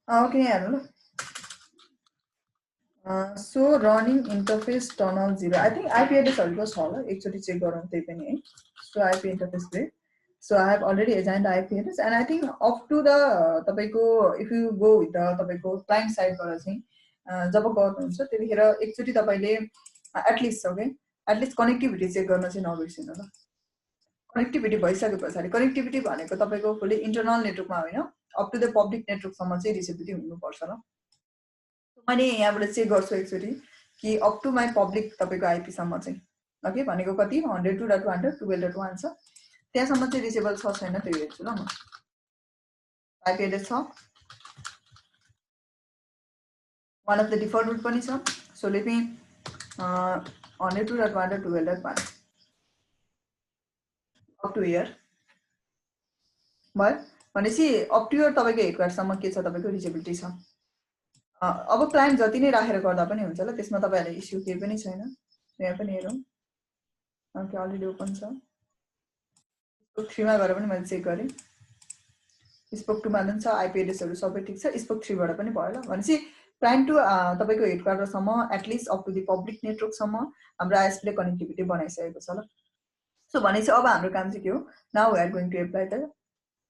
Okay हेर्नु ल so running interface tunnel 0 I think IP एड्रेसहरुको छ होला एकचोटी चेक गरौँ त्यही पनि है सो आईपी इन्टरफेस पे so I have already assigned IP address and I think up to the तपाईको if you go with the तपाईको क्लाइन्ट साइडबाट चाहिँ जब गर्नुहुन्छ त्यतिखेर एकचोटी तपाईले at least okay at least connectivity check गर्न चाहिँ नबिर्सिनु ल कनेक्टिभिटी भइसके पछाडि कनेक्टिभिटी भनेको तपाईको फुल्ली इन्टरनल नेटवर्कमा होइन अप टु द पब्लिक नेटवर्कसम्म चाहिँ रिचेबिलिटी हुनुपर्छ ल मैले यहाँबाट चेक गर्छु एकचोटी कि अप टु माई पब्लिक तपाईको आईपी सम्म चाहिँ ओके भनेको कति 102.112.1 छ त्यहाँसम्म चाहिँ रिचेबल छ छैन त्यो हेर्छु ल म आईपी एड्रेस छ one of the default route पनि छ so let me 102.112.1 up to here भयो भनेपछि अप टु हियर तपाईको हेडक्वार्टरसम्म के छ तपाईको रिचेबिलिटी छ अब क्लाइन्ट जति नै राखेर गर्दा पनि हुन्छ ल त्यसमा तपाईहरुले इस्यु केही पनि छैन यहाँ पनि हेरौँ ओके अलरेडी ओपन छ स्पोक 3 मा गएर पनि मैले चेक गरे स्पोक 2 मा पनि छ आईपी एड्रेसहरु सबै ठीक छ स्पोक 3 बाट पनि भयो ल भनेपछि क्लाइन्ट टु तपाईको हेडक्वार्टरसम्म at least up to the public नेटवर्कसम्म हाम्रो आईएसपी ले कनेक्टिभिटी बनाइसकेको छ ल सो भनेपछि अब हाम्रो काम चाहिँ के हो now we are going to apply the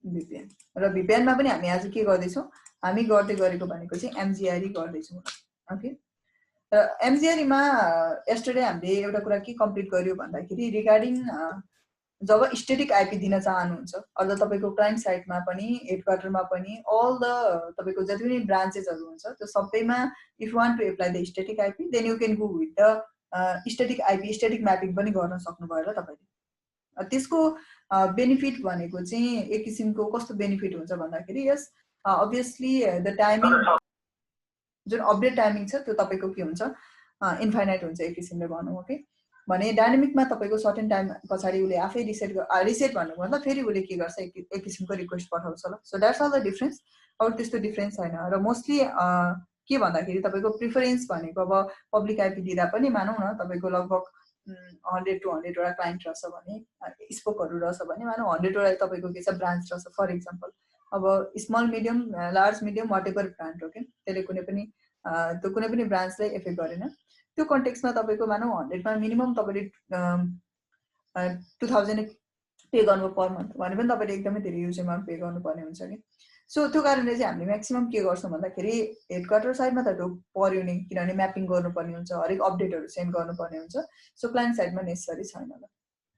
VPN र VPN मा पनि हामी आज के गर्दै छौं हामी गर्दै गरेको भनेको चाहिँ MGRE गर्दै छौं ओके र MGRE मा यस्टरडे हामीले एउटा कुरा के कम्प्लिट गर्यो भन्दाखेरि रिगार्डिङ जब स्ट्याटिक आईपी दिन चाहनुहुन्छ अझ तपाईको क्लाइन्ट साइडमा पनि हेडक्वार्टरमा पनि अल द तपाईको जति पनि ब्रान्चेसहरु हुन्छ त्यो सबैमा if you want to apply the static IP then you can go with the static IP static mapping पनि गर्न सक्नुभयो ल तपाईले त्यसको बेनिफिट भनेको चाहिँ एक किसिमको कस्तो बेनिफिट हुन्छ भन्दाखेरि यस obviously the timing जुन अपडेट टाइमिङ छ त्यो तपाईको के हुन्छ इन्फाइनाइट हुन्छ एक किसिमले भनौं ओके भने डायनामिकमा तपाईको सर्टेन टाइम पछाडी उले आफै रिसेट भन्नु मतलब फेरि उले के गर्छ एक किसिमको रिक्वेस्ट पठाउँछ ल so that's all the difference अरु त्यस्तो डिफरेन्स छैन र मोस्टली के भन्दाखेरि तपाईको प्रिफरेन्स भनेको अब पब्लिक आईपी दिदा पनि मानौ न तपाईको लगभग 100 to 100 वटा क्लाइन्ट रहछ भने स्पोकहरु रहछ भने मानौ 100 वटा तपाईको के छ ब्रान्च रहछ फर एक्जाम्पल अब small medium large medium whatever brand okay त्यसले कुनै पनि ब्रान्चलाई इफेक्ट गरेन त्यो कन्टेक्स्टमा तपाईको मानौ 100 मा मिनिमम तपाईले 2000 पे गर्नु पर मन्थ भने पनि तपाईले एकदमै धेरै युज अमाउन्ट पे गर्नुपर्ने हुन्छ के सो त्यो कारणले चाहिँ हामीले म्याक्सिमम के गर्छौं भन्दाखेरि हेडक्वार्टर साइडमा त त्यो पर्यो नि किनभने म्यापिङ गर्नुपर्ने हुन्छ हरेक अपडेटहरु सेन्ड गर्नुपर्ने हुन्छ सो क्लाइन्ट साइडमा नेसेसरी छैन ल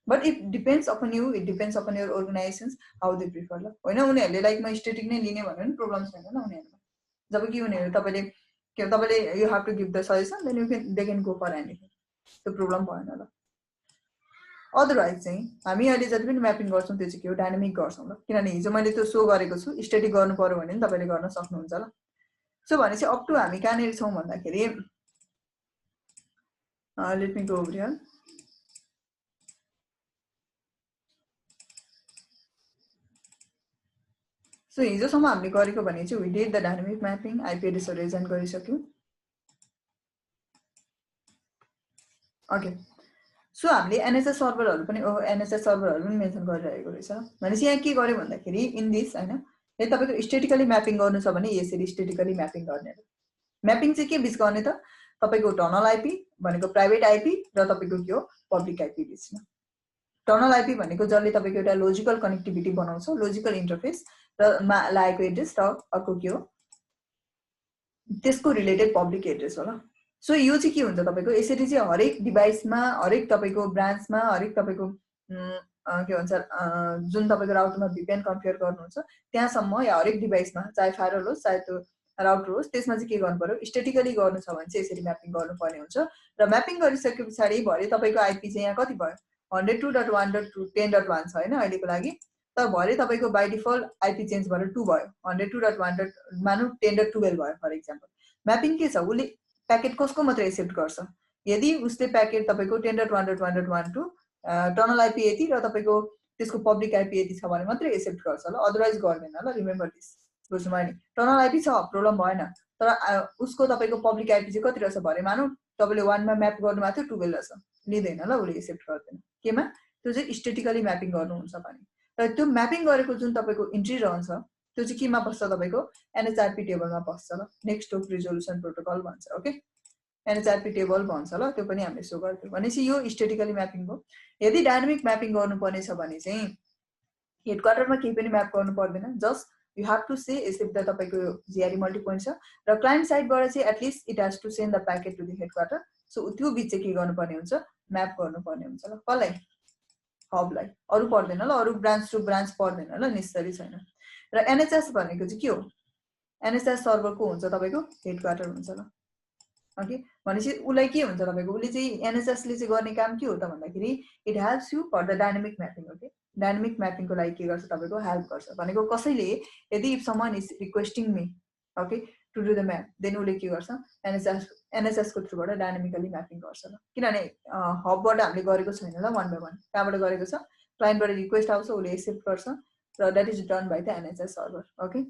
but it depends upon you it depends upon your organisations how they prefer ल हैन उनीहरुले लाइक म स्ट्याटिक नै लिने भन्ने पनि प्रब्लम छैन ल उनीहरुमा जबकि उनीहरु तपाईले you have to give the suggestion then you can they can go for anything त्यो प्रब्लम भएन ल अदरवाइज चाहिँ हामी अहिले जति पनि म्यापिङ गर्छौं त्यो चाहिँ के हो डायनामिक गर्छौं ल किनभने हिजो मैले त्यो शो गरेको छु स्ट्याटिक गर्नु पर्यो भने नि तपाईले गर्न सक्नुहुन्छ ल सो भनेपछि अप टु हामी कहाँनेर छौं भन्दाखेरि let me go over here so हिजोसम्म हामीले गरेको भने चाहिँ we did the dynamic mapping IP एड्रेसहरु एजाइन गरिसक्यौ ओके सो हामीले एनएसएस सर्भरहरु पनि एनएसएस सर्भरहरु पनि मेन्सन गरिरहेको रहेछ भनेपछि यहाँ के गर्यो भन्दाखेरि इन दिस हैन यदि तपाईको स्ट्याटिकली म्यापिङ गर्नु छ भने यसरी स्ट्याटिकली म्यापिङ गर्ने म्यापिङ चाहिँ के बीच गर्ने त तपाईको टनल आईपी भनेको प्राइभेट आईपी र तपाईको के हो पब्लिक आईपी बीचमा टनल आईपी भनेको जसले तपाईको एउटा लोजिकल कनेक्टिभिटी बनाउँछ लोजिकल इन्टरफेस र लागेको एड्रेस र अर्को के हो त्यसको रिलेटेड पब्लिक एड्रेस हो ल सो यो चाहिँ के हुन्छ तपाईको यसरी चाहिँ हरेक डिभाइसमा हरेक तपाईको ब्रान्चमा हरेक तपाईको के भन्छ जुन तपाईको राउटरमा VPN कन्फिगर गर्नुहुन्छ त्यहाँसम्म या हरेक डिभाइसमा चाहे फायरवल होस् चाहे त्यो राउटर होस् त्यसमा चाहिँ के गर्नु पर्यो स्ट्याटिकली गर्नु छ भने चाहिँ यसरी म्यापिङ गर्नुपर्ने हुन्छ र म्यापिङ गरिसके पछाडी भरे तपाईको आईपी चाहिँ यहाँ कति भयो 102.1.10.1 छ हैन अहिलेको लागि तर भरे तपाईको बाइ डिफल्ट आईपी चेन्ज भएर 2 भयो 102.1 मानु 10.12 भयो फर एक्जाम्पल म्यापिङ के छ उले प्याकेट कसको मात्र एक्सेप्ट गर्छ यदि उसले प्याकेट तपाईको 10.1.1.12 टनल आईपी यति र तपाईको त्यसको पब्लिक आईपी यति छ भने मात्र एक्सेप्ट गर्छ ल अदरवाइज गर्दैन ल रिमेम्बर दिस बुझ्नु भयो नि टनल आईपी छ प्रब्लम भएन तर उसको तपाईको पब्लिक आईपी चाहिँ कति रहेछ भरे मानु तपाईले 1 मा म्याप गर्नु माथि 12 रहेछ लिदैन ल उले एक्सेप्ट गर्दैन केमा त्यो चाहिँ स्ट्याटिकली म्यापिङ गर्नुहुन्छ भने र त्यो म्यापिङ गरेको जुन तपाईको इन्ट्री रहन्छ त्यो चाहिँ केमा पस्छ तपाईको NHRP टेबलमा पस्छ ल नेक्स्ट होप रिजोल्युसन प्रोटोकल भन्छ ओके NHRP टेबल भन्छ ल त्यो पनि हामीले सो गर्छौं भनेपछि यो स्ट्याटिकली म्यापिङ हो यदि डायनामिक म्यापिङ गर्नुपर्ने छ भने चाहिँ हेडक्वार्टरमा केही पनि म्याप गर्नु पर्दैन just you have to say if the तपाईको GRE multi point छ र क्लाइन्ट साइडबाट चाहिँ at least it has to send the packet to the headquarter so त्यो बीच चाहिँ के गर्नुपर्ने हुन्छ म्याप गर्नुपर्ने हुन्छ ल कसलाई हबलाई अरु पर्दैन ल अरु ब्रान्च टु ब्रान्च पर्दैन ल नेसेसरी छैन र NHS भनेको चाहिँ के हो NHS सर्भरको हुन्छ तपाईको हेडक्वार्टर हुन्छ ल ओके भनेपछि उलाई के हुन्छ तपाईको उले चाहिँ NHS ले चाहिँ गर्ने काम के हो त भन्दाखेरि it helps you for the dynamic mapping okay dynamic mapping को लागि के गर्छ तपाईको हेल्प गर्छ भनेको कसैले यदि if someone is requesting me okay to do the map then उले के गर्छ NHS को थ्रुबाट डायनामिकली म्यापिङ गर्छ ल किनभने हबबाट हामीले गरेको छैन ल वन बाइ वन कहाँबाट गरेको छ क्लाइन्टबाट रिक्वेस्ट आउँछ उले एक्सेप्ट गर्छ र that is done by the NHS server okay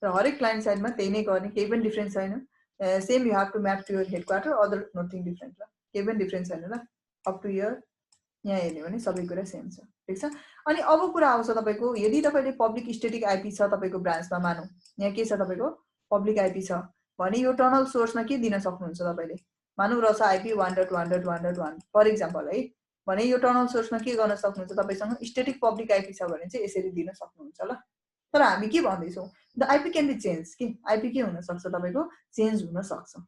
र हरेक क्लाइन्ट साइडमा त्यही नै गर्ने केही पनि डिफरेन्स छैन same you have to map to your headquarter other nothing different ल केही पनि डिफरेन्स छैन ल अप टु योर यहाँ हेर्ने भने सबै कुरा सेम छ ठीक छ अनि अब कुरा आउँछ तपाईको यदि तपाईले पब्लिक स्ट्याटिक आईपी छ तपाईको ब्रान्चमा मानौ यहाँ के छ तपाईको पब्लिक आईपी छ भने यो टनल सोर्समा के दिन सक्नुहुन्छ तपाईले मानौ रस आईपी 1.1.1.1 फर एक्जाम्पल है भने यो टनल सोर्समा के गर्न सक्नुहुन्छ तपाईसँग स्ट्याटिक पब्लिक आईपी छ भने चाहिँ यसरी दिन सक्नुहुन्छ ल तर हामी के भन्दै छौ the IP can be change के आईपी के हुन सक्छ तपाईको चेन्ज हुन सक्छ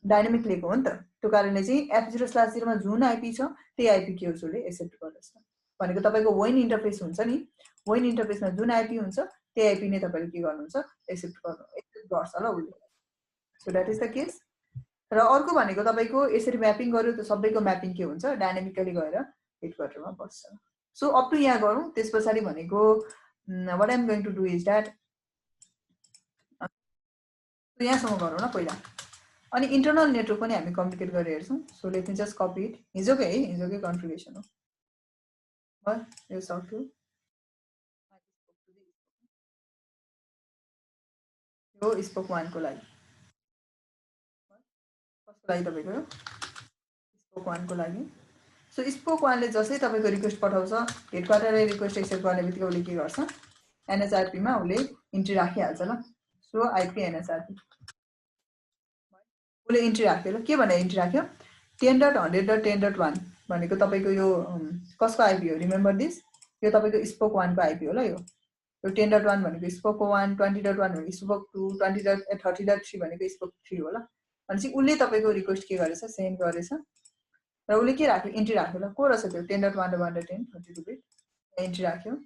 डायनामिक लिएको हो नि त त्यो कारणले चाहिँ F0/0 मा जुन आईपी छ त्यही आईपी के उसले एक्सेप्ट गर्छ भनेको तपाईको वेन इन्टरफेस हुन्छ नि वेन इन्टरफेसमा जुन आईपी हुन्छ त्यही आईपी नै तपाईले के गर्नुहुन्छ एक्सेप्ट गर्छ ल उले so that is the case र अर्को भनेको तपाईको यसरी म्यापिङ गर्यो त सबैको म्यापिङ के हुन्छ डायनामिकली गएर हेडक्वार्टरमा बस्छ सो अप टु यहाँ गरौँ त्यसपछि भनेको what I am going to do is that यहाँसम्म गरौँ न पहिला अनि इन्टरनल नेटवर्क पनि हामी कम्प्लिकेट गरेर हेर्छौं so let me just copy it हिजोकै कन्फिगरेसन हो यो सक्यो यो स्पोक 1 को लागि कसको लागि तपाईको स्पोक 1 को लागि सो स्पोक 1 ले जसै तपाईको रिक्वेस्ट पठाउँछ हेडक्वार्टरले रिक्वेस्ट एक्सेप्ट गर्ने बित्तिकै उले के गर्छ NHRP मा उले इन्ट्री राखिहाल्छ ल सो आईपी NHRP उले इन्ट्री राख्यो ल के भने इन्ट्री राख्यो 10.100.10.1 भनेको तपाईको यो कसको आईपी हो रिमेम्बर दिस यो तपाईको स्पोक 1 को आईपी हो ल यो 10.1 भनेको स्पोक 1 20.1 भनेको स्पोक 2 20.30.3 भनेको स्पोक 3 हो ल भनेपछि उले तपाईको रिक्वेस्ट के गरेछ सेन्ड गरेछ र उले के राख्यो इन्ट्री राख्यो ल को रहेछ त्यो 10.1.1.10 32 बिट इन्ट्री राख्यो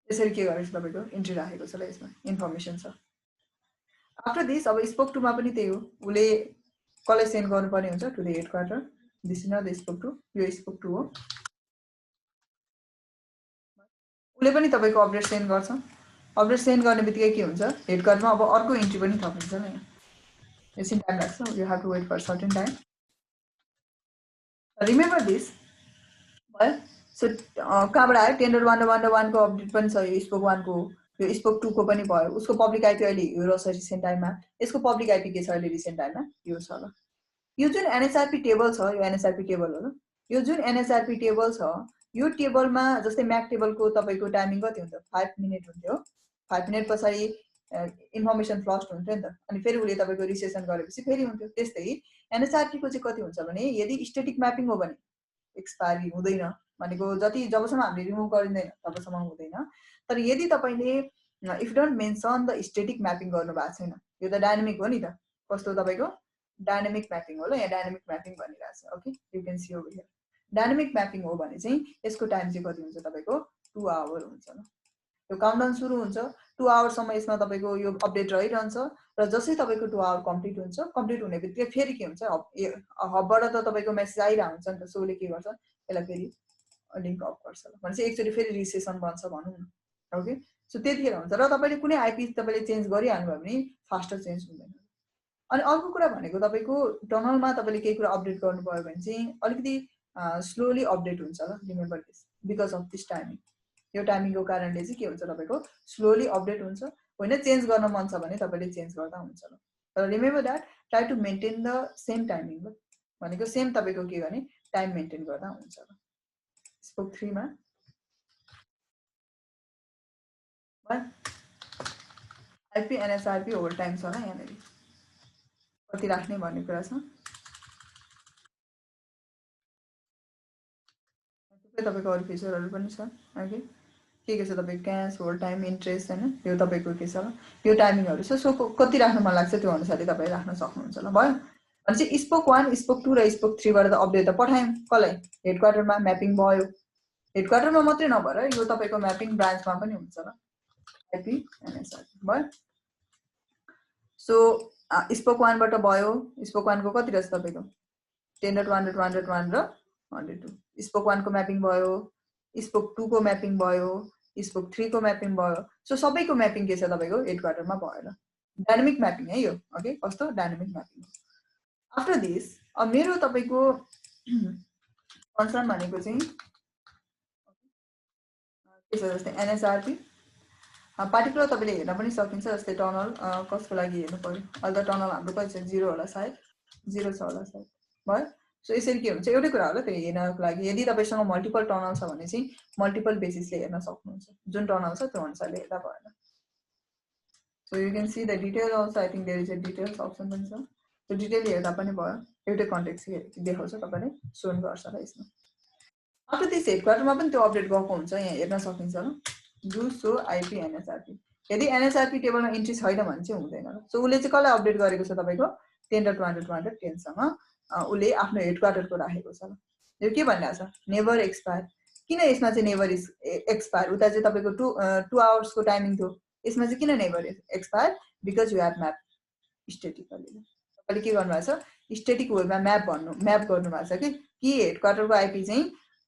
यसरी के गरेछ तपाईको इन्ट्री राखेको छ ल यसमा इन्फर्मेसन छ आफ्टर दिस अब स्पोक 2 मा पनि त्यही हो उले कसलाई सेन्ड गर्नुपर्ने हुन्छ to the headquarter this is not the spoke 2 यो स्पोक 2 हो उले पनि तपाईको अपडेट सेन्ड गर्छ अपडेट सेन्ड गर्ने बित्तिकै के हुन्छ हेडक्वार्टरमा अब अर्को इन्ट्री पनि थपिन्छ ल यहाँ एकछिन टाइम लाग्छ you have to wait for certain time remember this well so कहाँबाट आयो 10.1.1.1 को अपडेट पनि छ यो स्पोक 1 को यो स्पोक 2 को पनि भयो उसको पब्लिक आईपी अहिले यो रहेछ रिसेन्ट टाइममा यसको पब्लिक आईपी के छ अहिले रिसेन्ट टाइममा यो छ ल यो जुन NHRP टेबल छ यो NHRP टेबल हो ल यो जुन NHRP टेबल छ यो टेबलमा जस्तै म्याक टेबलको तपाईको टाइमिङ कति हुन्छ 5 मिनेट हुन्थ्यो 5 मिनेट पछाडी इन्फर्मेसन फ्लस्ट हुन्थ्यो नि त अनि फेरि उले तपाईको रिसेसन गरेपछि फेरि हुन्थ्यो त्यस्तै NHRP को चाहिँ कति हुन्छ भने यदि स्ट्याटिक म्यापिङ हो भने एक्सपायरी हुँदैन भनेको जति जबसम्म हामीले रिमुभ गरिँदैन तबसम्म हुँदैन तर यदि तपाईले if don't mention the static mapping गर्नु भएको छैन यो त डायनामिक हो नि त कस्तो तपाईको डायनामिक म्यापिङ हो ल यहाँ डायनामिक म्यापिङ भनिरहेछ okay you can see over here dynamic mapping हो भने चाहिँ यसको टाइम चाहिँ कति हुन्छ तपाईको 2 आवर हुन्छ ल यो काउन्टडाउन सुरु हुन्छ 2 आवर सम्म यसमा तपाईको यो अपडेट रहिरहन्छ र जसै तपाईको 2 आवर कम्प्लिट हुन्छ कम्प्लिट हुने बित्तिकै फेरि के हुन्छ हबबाट त तपाईको मेसेज आइरा हुन्छ नि त सोले के गर्छ यसलाई फेरि लिंक अफ गर्छ भनेपछि एकचोटी फेरि रिसेसन बन्छ भनौं न ओके सो त्यतिखेर हुन्छ र तपाईले कुनै आईपी तपाईले चेन्ज गरिहाल्नु भयो भने फास्टर चेन्ज हुँदैन अनि अर्को कुरा भनेको तपाईको टनलमा तपाईले केही कुरा अपडेट गर्नु पर्यो भने चाहिँ अलिकति स्लोली अपडेट हुन्छ ल remember this because of this timing यो टाइमिङको कारणले चाहिँ के हुन्छ तपाईको स्लोली अपडेट हुन्छ होइन चेन्ज गर्न मन छ भने तपाईले चेन्ज गर्दा हुन्छ ल तर remember that try to maintain the same timing भनेको सेम तपाईको के गर्ने टाइम मेन्टेन गर्दा हुन्छ ल स्पोक 3 मा आइपी एनएसआरपी ओभर टाइम छ होला यहाँनिर कति राख्ने भन्ने कुरा छ तपाईको अरु फिचरहरु पनि छ ओके के छ तपाईको क्याश होल्ड टाइम इन्ट्रेस्ट हैन यो तपाईको के छ यो टाइमिङहरु छ सो कति राख्न मन लाग्छ त्यो अनुसारले तपाई राख्न सक्नुहुन्छ ल भयो भनेपछि स्पोक 1 स्पोक 2 र स्पोक 3 बाट त अपडेट त पठायौं कसलाई हेडक्वार्टरमा म्यापिङ भयो हेडक्वार्टरमा मात्रै नभएर यो तपाईको म्यापिङ ब्रान्चमा पनि हुन्छ ल आइपी एनएसआर भयो सो स्पोक 1 बाट भयो स्पोक 1 को कति रहेछ तपाईको 10.1.1.1 र 102 स्पोक 1 को म्यापिङ भयो स्पोक 2 को म्यापिङ भयो स्पोक 3 को म्यापिङ भयो सो सबैको म्यापिङ के छ तपाईको हेडक्वार्टरमा भयो ल डायनामिक म्यापिङ है यो ओके कस्तो डायनामिक म्यापिङ आफ्टर दिस अब मेरो तपाईको कन्सर्न भनेको चाहिँ के छ जस्तै एनएसआरपी पार्टिकुलर तपाईले हेर्न पनि सकिन्छ जस्तै टनल कसको लागि हेर्नु पर्यो अहिले त टनल हाम्रो कति छ 0 होला सायद 0 छ होला सायद भयो सो यसरी के हुन्छ एउटै कुरा होला त्यो हेर्नको लागि यदि तपाईसँग मल्टिपल टनल छ भने चाहिँ मल्टिपल बेसिसले हेर्न सक्नुहुन्छ जुन टनल छ त्यो अनुसारले हेर्दा भएन so you can see the detail also I think there is a details option पनि छ त्यो डिटेल हेर्दा पनि भयो एउटै कन्टेक्स्ट देखाउँछ तपाईले सोन गर्छ र यसमा आफ्टर दिस हेडक्वार्टरमा पनि त्यो अपडेट गएको हुन्छ यहाँ हेर्न सकिन्छ ल डु सो आइपी एनएसआरपी यदि एनएसआरपी टेबलमा इन्ट्री छैन भने चाहिँ हुँदैन सो उले चाहिँ कसलाई अपडेट गरेको छ तपाईको 10.1.1.10 सँग उले आफ्नो हेडक्वार्टरको राखेको छ यो के भनिरहेछ नेभर एक्सपायर किन यसमा चाहिँ नेभर एक्सपायर उता चाहिँ तपाईको 2 आवर्स को टाइमिङ थियो यसमा चाहिँ किन never expire because you have map statically तपाईले के गर्नु भएको छ स्ट्याटिक वेमा म्याप गर्नु भएको छ कि हेडक्वार्टरको आइपी चाहिँ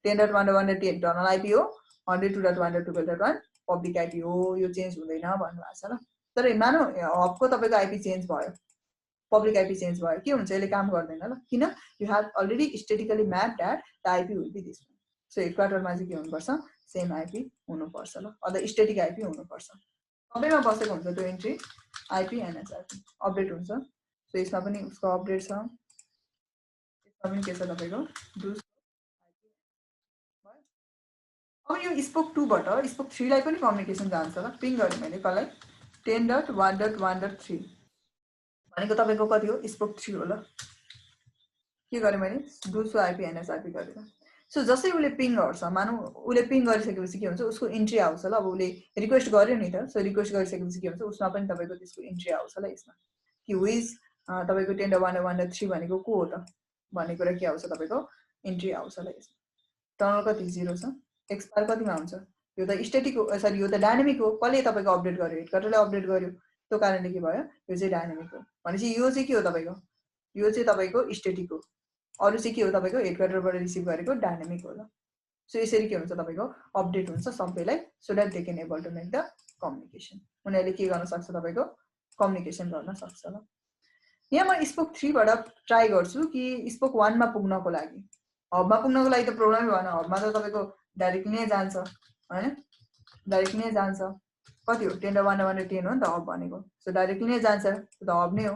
10.1.1.10 टनल आइपी हो 102.1.12.1 पब्लिक आइपी हो यो चेन्ज हुँदैन भन्नु भएको छ ल तर मानौ हबको तपाईको आइपी चेन्ज भयो पब्लिक आइपी चेन्ज भयो के हुन्छ यसले काम गर्दैन ल किन you have already statically map that the IP will be this so हेडक्वार्टरमा चाहिँ के हुनुपर्छ सेम आइपी हुनुपर्छ ल अथवा स्ट्याटिक आइपी हुनुपर्छ सबैमा बसेको हुन्छ त्यो इन्ट्री आइपी एनएसआरपी अपडेट हुन्छ सो यसमा पनि उसको अपडेट छ यसमा पनि के छ तपाईको अब यो स्पोक 2 बाट स्पोक 3 लाई पनि कम्युनिकेसन जान्छ ल पिङ गरे मैले कसलाई 10.1.1.3 भनेको तपाईको कति हो स्पोक 3 हो ल के गरे मैले डुसो आइपी एनएसआरपी गरेर सो जसै उले पिङ गर्छ मानौ उले पिङ गरिसकेपछि के हुन्छ उसको इन्ट्री आउँछ ल अब उले रिक्वेस्ट गर्यो नि त सो रिक्वेस्ट गरिसकेपछि के हुन्छ उसमा पनि तपाईको त्यसको इन्ट्री आउँछ ल यसमा कि हु इज तपाईको 10.1.1.3 भनेको को हो त भन्ने कुरा के आउँछ तपाईको इन्ट्री आउँछ ल यसमा टनल कति 0 छ एक्सपायर कतिमा हुन्छ यो त स्ट्याटिक हो सरी यो त डायनामिक हो कसले तपाईको अपडेट गर्यो हेडक्वार्टरले अपडेट गर्यो त्यो कारणले के भयो यो चाहिँ डायनामिक हो भनेपछि यो चाहिँ के हो तपाईको यो चाहिँ तपाईको स्ट्याटिक हो अरु चाहिँ के हो तपाईको हेडक्वार्टरबाट रिसिभ गरेको डायनामिक हो ल सो यसरी के हुन्छ तपाईको अपडेट हुन्छ सबैलाई so that they can able to make the communication उनीहरुले के गर्न सक्छ तपाईको कम्युनिकेसन गर्न सक्छ ल यहाँ म स्पोक 3 बाट ट्राई गर्छु कि स्पोक 1 मा पुग्नको लागि हबमा पुग्नको लागि त प्रब्लमै भएन हबमा त तपाईको डाइरेक्टली नै जान्छ हैन डाइरेक्टली नै जान्छ कति हो 10.1.1.10 हो नि त हब भनेको सो डाइरेक्टली नै जान्छ त्यो त हब नै हो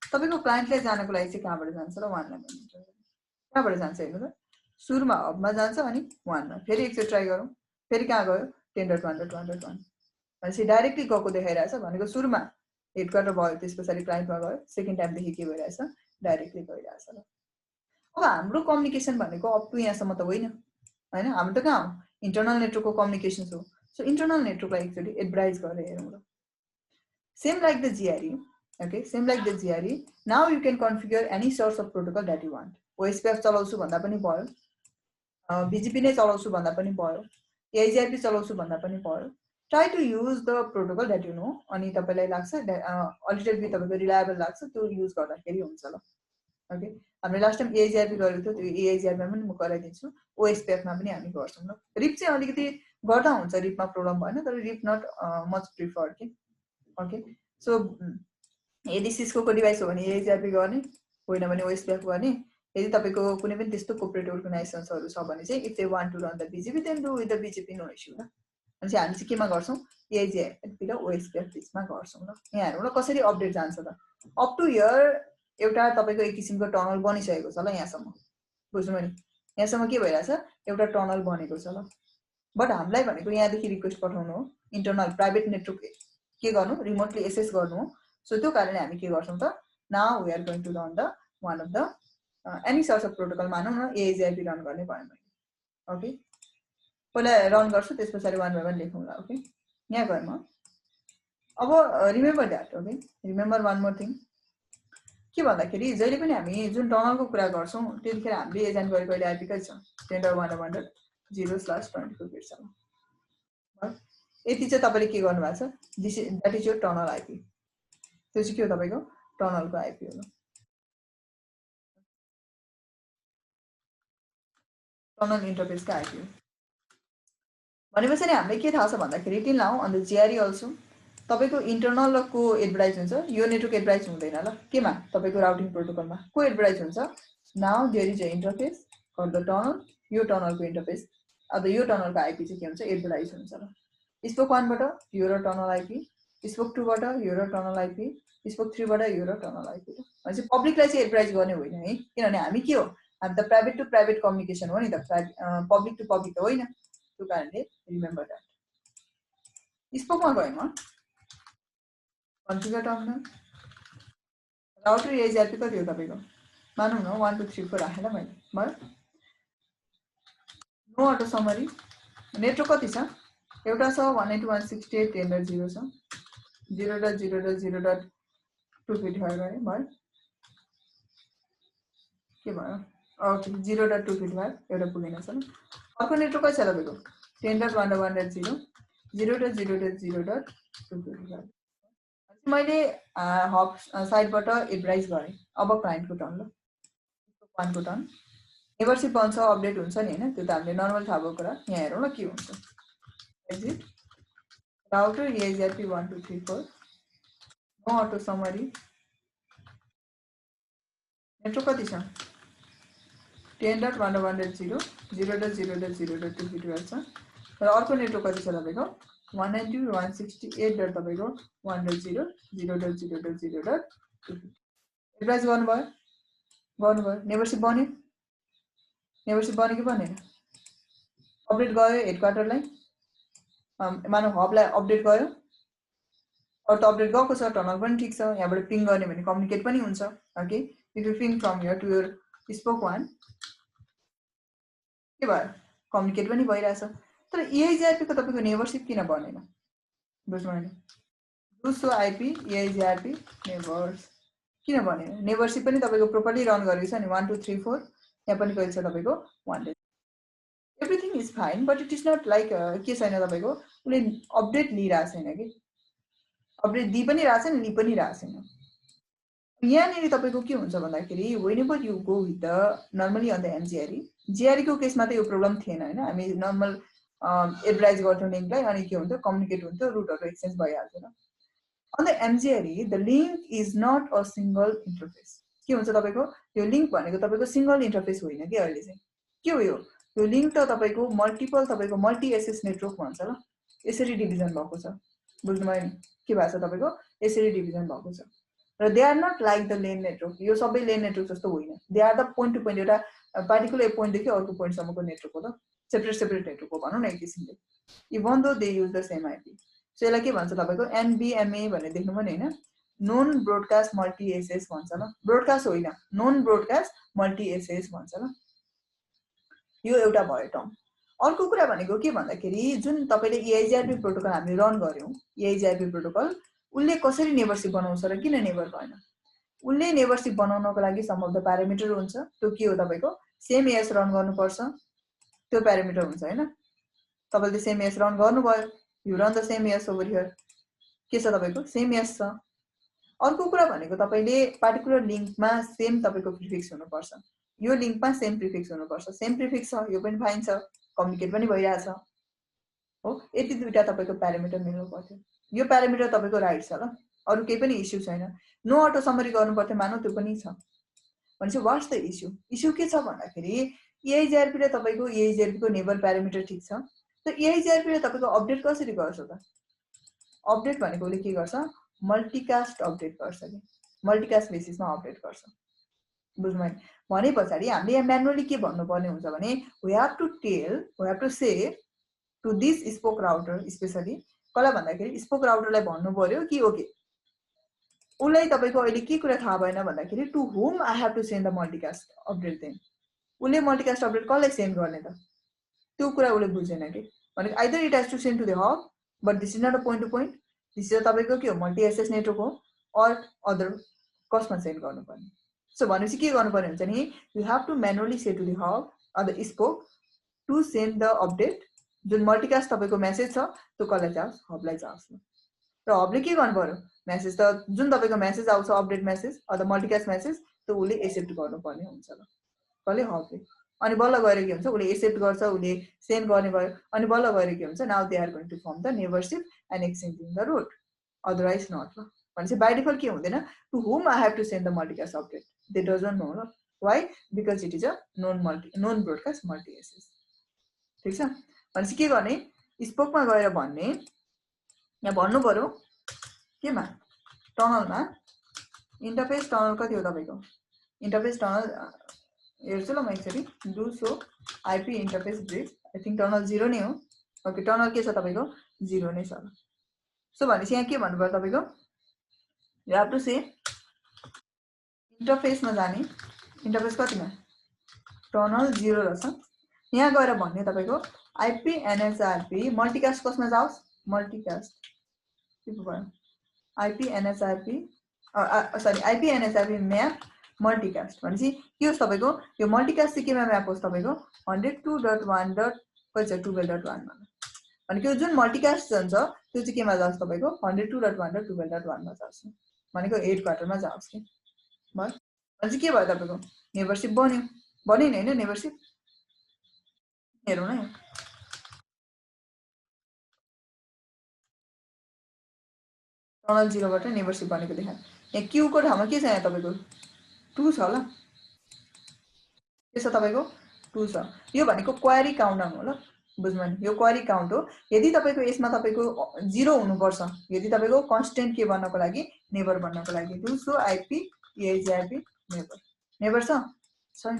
तपाईको क्लाइन्टले जानको लागि चाहिँ कहाँबाट जान्छ र 1 लाई कहाँबाट जान्छ हेर्नु त सुरुमा हबमा जान्छ अनि 1 मा फेरि एकचोटि ट्राई गरौँ फेरि कहाँ गयो 10.1.1.1 भनेपछि डाइरेक्टली गएको देखाइरहेछ भनेको सुरुमा हेडक्वार्टर भयो त्यसपछि क्लाइन्टमा गयो सेकेन्ड टाइम देखि के भइरहेछ डाइरेक्टली गइरहेछ ल अब हाम्रो कम्युनिकेसन भनेको अप टु यहाँसम्म त होइन हैन हाम्रो त कहाँ हो इन्टरनल नेटवर्कको कम्युनिकेसन हो सो इन्टरनल नेटवर्कलाई एक्चुअली एडभाइस गरेर हेरौँ ल same like the GRE okay same like the GRE now you can configure any source of protocol that you want OSPF चलाउँछु भन्दा पनि भयो BGP नै चलाउँछु भन्दा पनि भयो AIGRP चलाउँछु भन्दा पनि भयो try to use the protocol that you know अनि तपाईलाई लाग्छ अलिटल बि तपाईको रिलायबल लाग्छ त्यो युज गर्दाखेरि हुन्छ ल ओके हामीले लास्ट टाइम AIGRP गरेको थियो त्यो AIGRP मा पनि म गराइदिन्छु OSPF मा पनि हामी गर्छौं ल रिप चाहिँ अलिकति गर्दा हुन्छ रिपमा प्रब्लम भएन तर रिप नट मच प्रिफर्ड के ओके सो यदि सिस्को को डिभाइस हो भने AIGRP गर्ने होइन भने OSPF गर्ने यदि तपाईको कुनै पनि त्यस्तो कोर्पोरेट अर्गनाइजेसन्सहरु छ भने चाहिँ if they want to run the BGP then do with the BGP no issue ल अनि चाहिँ हामी चाहिँ केमा गर्छौं AIGRP र OSPF बिचमा गर्छौं ल यहाँ हेरौँ ल कसरी अपडेट जान्छ त अप टु हियर एउटा तपाईको एक किसिमको टनल बनिसकेको छ ल यहाँसम्म बुझ्नु नि यहाँसम्म के भइराछ एउटा टनल बनेको छ ल बट हामीलाई भनेको यहाँदेखि रिक्वेस्ट पठाउनु हो इन्टरनल प्राइभेट नेटवर्क के गर्नु रिमोटली एक्सेस गर्नु हो सो त्यो कारणले हामी के गर्छौं त now we are going to run the one of the any sort of protocol मानौं न एएचआईपी रन गर्ने भयो मैले ओके पहिला रन गर्छु त्यसपछि वान बाइ वान लेखौँला ओके यहाँ गएँ म अब remember that okay remember one more thing के भन्दाखेरि जहिले पनि हामी जुन टनलको कुरा गर्छौं त्यतिखेर हामीले एजेन्ट गरेको अहिले आइपी कै छ 10.1.0/24 बिट्सम्म यति चाहिँ तपाईले के गर्नु भएको छ this that is your tunnel IP त्यो चाहिँ के हो तपाईको टनलको आइपी हो टनल इन्टरफेसको आइपी भनेपछि नि हामीले के थाहा छ भन्दाखेरि till now on the JRE also तपाईको इन्टरनल को एडभर्टाइज हुन्छ यो नेटवर्क एडभर्टाइज हुँदैन ल केमा तपाईको राउटिङ प्रोटोकलमा को एडभर्टाइज हुन्छ now there is a interface called the tunnel यो टनलको इन्टरफेस अब यो टनलको आइपी चाहिँ के हुन्छ एडभर्टाइज हुन्छ ल स्पोक 1 बाट यो र टनल आइपी स्पोक 2 बाट यो र टनल आइपी स्पोक 3 बाट यो र टनल आइपी भनेपछि पब्लिकलाई चाहिँ एडभर्टाइज गर्ने होइन है किनभने हामी के हो हामी त प्राइभेट टु प्राइभेट कम्युनिकेसन हो नि त पब्लिक टु पब्लिक त होइन त्यो कारणले रिमेम्बर दैट स्पोकमा गएँ म कन्फिगर टर्मिनल राउटर एएचआरपी कति हो तपाईको मानौँ न 1 2 3 4 राखेँ मैले भयो नो अटो समरी नेटवर्क कति छ एउटा छ 192.168.10.0 छ 0.0.0.2 गरे भयो के भयो ओके 0.2 एउटा पुगेन छ अर्को नेटवर्क कति छ तपाईको 10.1.1.0 0.0.0.2 मैले हब साइडबाट एडभर्टाइज गरे अब क्लाइन्टको टर्न ल वानको टर्न नेभरशिप बन्छ अपडेट हुन्छ नि हैन त्यो त हामीले नर्मल थाहा भएको कुरा यहाँ हेरौँ ल के हुन्छ exit router AHRP 1 2 3 4 no auto summary network कति छ 10.1.1.0 0.0.0.2 छ र अर्को नेटवर्क कति छ तपाईको 192.168 तपाईको 1.0 0.0.0.2 एडभर्टाइज गर्नुभयो नेभरशिप बन्यो कि बनेन अपडेट गयो हेडक्वार्टरलाई मानव हबलाई अपडेट गयो अरु त अपडेट गएको छ टनल पनि ठीक छ यहाँबाट पिङ गर्ने भने कम्युनिकेट पनि हुन्छ okay if you ping from here to your spoke 1 के भयो कम्युनिकेट पनि भइरहेछ तर एएचआरपी को तपाईको नेभरशिप किन बनेन बुझ्नु हैन दोस्रो आइपी एएचआरपी नेभर्स किन बनेन नेभरशिप पनि तपाईको प्रोपरली रन गरेको छ नि 1 2 3 4 यहाँ पनि कहिले छ तपाईको 1 everything is fine but it is not like के छैन तपाईको उले अपडेट लिइरा छैन कि अपडेट दि पनि राछ नि लि पनि राछ छैन यहाँनेरि तपाईको के हुन्छ भन्दाखेरि whenever you go with the normally on the JRE को केसमा त यो प्रब्लम थिएन हैन हामी नर्मल एडभर्टाइज गर्थ्यौं लिंकलाई अनि के हुन्थ्यो कम्युनिकेट हुन्थ्यो रुटहरु एक्सचेन्ज भइहाल्थ्यो र on the JRE the link is not a single interface के हुन्छ तपाईको यो लिंक भनेको तपाईको सिंगल इन्टरफेस होइन के अहिले चाहिँ के हो यो लिंक त तपाईको मल्टिपल तपाईको मल्टी एसेस नेटवर्क भन्छ ल यसरी डिभिजन भएको छ बुझ्नुभयो नि के भएको छ तपाईको यसरी डिभिजन भएको छ र they are not like the LAN network यो सबै लेन नेटवर्क जस्तो होइन they are the point to point एउटा पार्टिकुलर पोइन्ट देखि अर्को पोइन्ट सम्मको नेटवर्क हो त सेपरेट नेटवर्क हो भनौं न एक किसिमले even though they use the same IP so यसलाई के भन्छ तपाईको एनबीएमए भनेर देख्नु पनि हैन नोन ब्रोडकास्ट मल्टी एसेस भन्छ ल ब्रोडकास्ट होइन नोन ब्रोडकास्ट मल्टी एसेस भन्छ ल यो एउटा भयो टर्म अर्को कुरा भनेको के भन्दाखेरि जुन तपाईले एआईजीआरपी प्रोटोकल हामीले रन गर्यौं एआईजीआरपी प्रोटोकल उले कसरी नेभरशिप बनाउँछ र किन नेभर भएन उले नेभरशिप बनाउनको लागि सम अफ द प्यारामिटर हुन्छ त्यो के हो तपाईको सेम एएस रन गर्नुपर्छ त्यो प्यारामिटर हुन्छ हैन तपाईले सेम एएस रन गर्नुभयो you run the same as over here के छ तपाईको सेम एएस छ अर्को कुरा भनेको तपाईले पार्टिकुलर लिंकमा सेम तपाईको प्रिफिक्स हुनुपर्छ यो लिंकमा सेम प्रिफिक्स हुनुपर्छ सेम प्रिफिक्स छ यो पनि फाइन छ कम्युनिकेट पनि भइरहेछ हो यति दुईटा तपाईको प्यारामिटर मिल्नु पर्छ यो प्यारामिटर तपाईको राइट छ ल अरु केही पनि इश्यू छैन नो अटो समरी गर्नु पर्छ मानौ त्यो पनि छ भनेपछि व्हाट्स द इश्यू के छ भन्दाखेरि एआईजीआरपी ले तपाईको एआईजीआरपी को नेबर प्यारामिटर ठीक छ त एआईजीआरपी ले तपाईको अपडेट कसरी गर्छ त अपडेट भनेकोले के गर्छ मल्टिकास्ट अपडेट गर्छ के मल्टिकास्ट बेसिसमा अपडेट गर्छ बुझ्नुभयो भने पछाडी हामीले यहाँ म्यानुअली के भन्नुपर्ने हुन्छ भने we have to say to this spoke router specially कसलाई भन्दाखेरि स्पोक राउटरलाई भन्नु पर्यो कि ओके उसलाई तपाईको अहिले के कुरा थाहा भएन भन्दाखेरि to whom I have to send the multicast update then उसले मल्टिकास्ट अपडेट कसलाई सेन्ड गर्ने त त्यो कुरा उसले बुझेन कि भने either it has to send to the hub but this is not a point to point this is तपाईको के हो मल्टी एसएस नेटवर्क हो अर अदर कसमा सेन्ड गर्नुपर्ने सो भनेपछि के गर्नुपर्ने हुन्छ नि you have to manually say to the hub or the spoke to send the update जुन मल्टिकास्ट तपाईको मेसेज छ त्यो कसलाई जाओस् हबलाई जाओस् र हबले के गर्नु पर्यो मेसेज त जुन तपाईको मेसेज आउँछ अपडेट मेसेज अथवा मल्टिकास्ट मेसेज त्यो उसले एक्सेप्ट गर्नुपर्ने हुन्छ ल कसले हबले अनि बल्ल गएर के हुन्छ उसले एक्सेप्ट गर्छ उसले सेन्ड गर्ने भयो अनि बल्ल गएर के हुन्छ now they are going to form the neighbourship and exchanging the route otherwise not ल भनेपछि बाइ डिफल्ट के हुँदैन to whom I have to send the multicast update they doesn't know ल why because it is a non broadcast multi access ठीक छ भनेपछि के गर्ने स्पोकमा गएर भन्ने यहाँ भन्नु पर्यो केमा टनलमा इन्टरफेस टनल कति हो तपाईको इन्टरफेस टनल हेर्छु ल म एकचोटि do so IP interface bridge I think tunnel 0 नै हो ओके टनल के छ तपाईको 0 नै छ सो भनेपछि यहाँ के भन्नु पर्यो तपाईको यु हेभ टु से इन्टरफेसमा जाने इन्टरफेस कतिमा टनल 0 रहेछ यहाँ गएर भन्ने तपाईको आइपी एनएचआरपी मल्टिकास्ट कसमा जाओस् मल्टिकास्ट के भयो IP NHRP sorry IP NHRP map multicast भनेपछि के होस् तपाईको यो मल्टिकास्ट चाहिँ केमा म्याप होस् तपाईको 102.1.12.1 मा भनेको जुन मल्टिकास्ट हुन्छ त्यो चाहिँ केमा जाओस् तपाईको 102.1.12.1 मा जाओस् भनेको हेड क्वार्टरमा जाओस् के भयो भनेपछि के भयो तपाईको नेबरशिप बन्यो बन्यो नि हैन नेबरशिप हेरौँ न टनल 0 बाट नेबरशिप बनेको देखा यहाँ क्यू को ठाउँमा के छ यहाँ तपाईको 2 छ ल के छ तपाईको 2 छ यो भनेको क्वेरी काउन्ट हो ल बुझ्नु नि यो क्वेरी काउन्ट हो यदि तपाईको यसमा तपाईको 0 हुनुपर्छ यदि तपाईको कन्स्टेन्ट के बन्नको लागि नेबर बन्नको लागि do so IP AIP neighbour neighbour छैन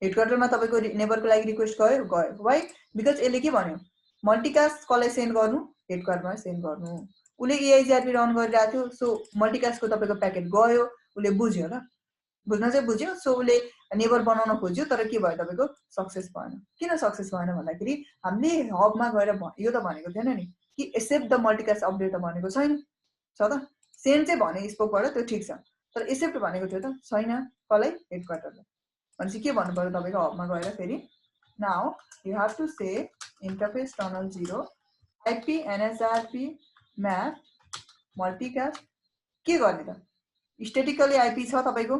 हेड क्वार्टरमा तपाईको नेबरको लागि रिक्वेस्ट गयो व्हाइ बिकज यसले के भन्यो मल्टिकास्ट कसलाई सेन्ड गर्नु हेड क्वार्टरमा सेन्ड गर्नु उले एआइपी रन गरिरहेको थियो सो मल्टिकास्टको तपाईको प्याकेट गयो उले बुझ्यो ल बुझ्न चाहिँ बुझ्यो सो उले नेबर बनाउन खोज्यो तर के भयो तपाईको सक्सेस भएन किन सक्सेस भएन भन्दाखेरि हामीले हबमा गएर यो त भनेको थिएन नि कि एक्सेप्ट द मल्टिकास्ट अपडेट त भनेको छैन छ त सेन्ड चाहिँ भने स्पोकबाट त्यो ठीक छ तर एक्सेप्ट भनेको थियो त छैन कसलाई हेड क्वार्टरलाई भनेपछि के भन्नु पर्यो तपाईको हबमा गएर फेरि now you have to say interface tunnel 0 IP NHRP map multicast के गर्ने त स्ट्याटिकली आइपी छ तपाईको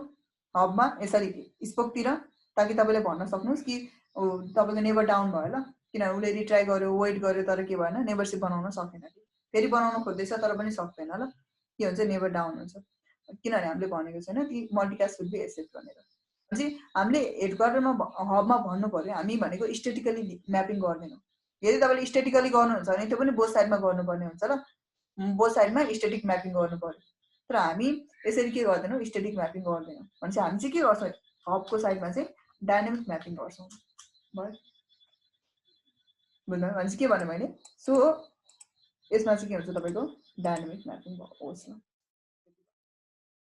हबमा यसरी स्पोकतिर ताकि तपाईले भन्न सक्नुस् कि तपाईको नेबर डाउन भयो ल किनभने उले रिट्राई गर्यो वेट गर्यो तर के भएन नेबरशिप बनाउन सकेन फेरि बनाउन खोज्दैछ तर पनि सक्दैन ल के हुन्छ नेबर डाउन हुन्छ किनभने हामीले भनेको छैन कि मल्टिकास्ट शुड बी एक्सेप्ट भनेर भनेपछि हामीले हेड क्वार्टरमा हबमा भन्नु पर्यो हामी भनेको स्ट्याटिकली म्यापिङ गर्दैनौँ यदि तपाईले स्ट्याटिकली गर्नुहुन्छ भने त्यो पनि बोथ साइडमा गर्नुपर्ने हुन्छ ल बोथ साइडमा स्ट्याटिक म्यापिङ गर्नु पर्यो तर हामी यसरी के गर्दैनौँ स्ट्याटिक म्यापिङ गर्दैनौँ भनेपछि हामी चाहिँ के गर्छौँ हबको साइडमा चाहिँ डायनामिक म्यापिङ गर्छौँ भयो बुझ्नु भनेपछि के भने मैले सो यसमा चाहिँ के हुन्छ तपाईको डायनामिक म्यापिङ होस् न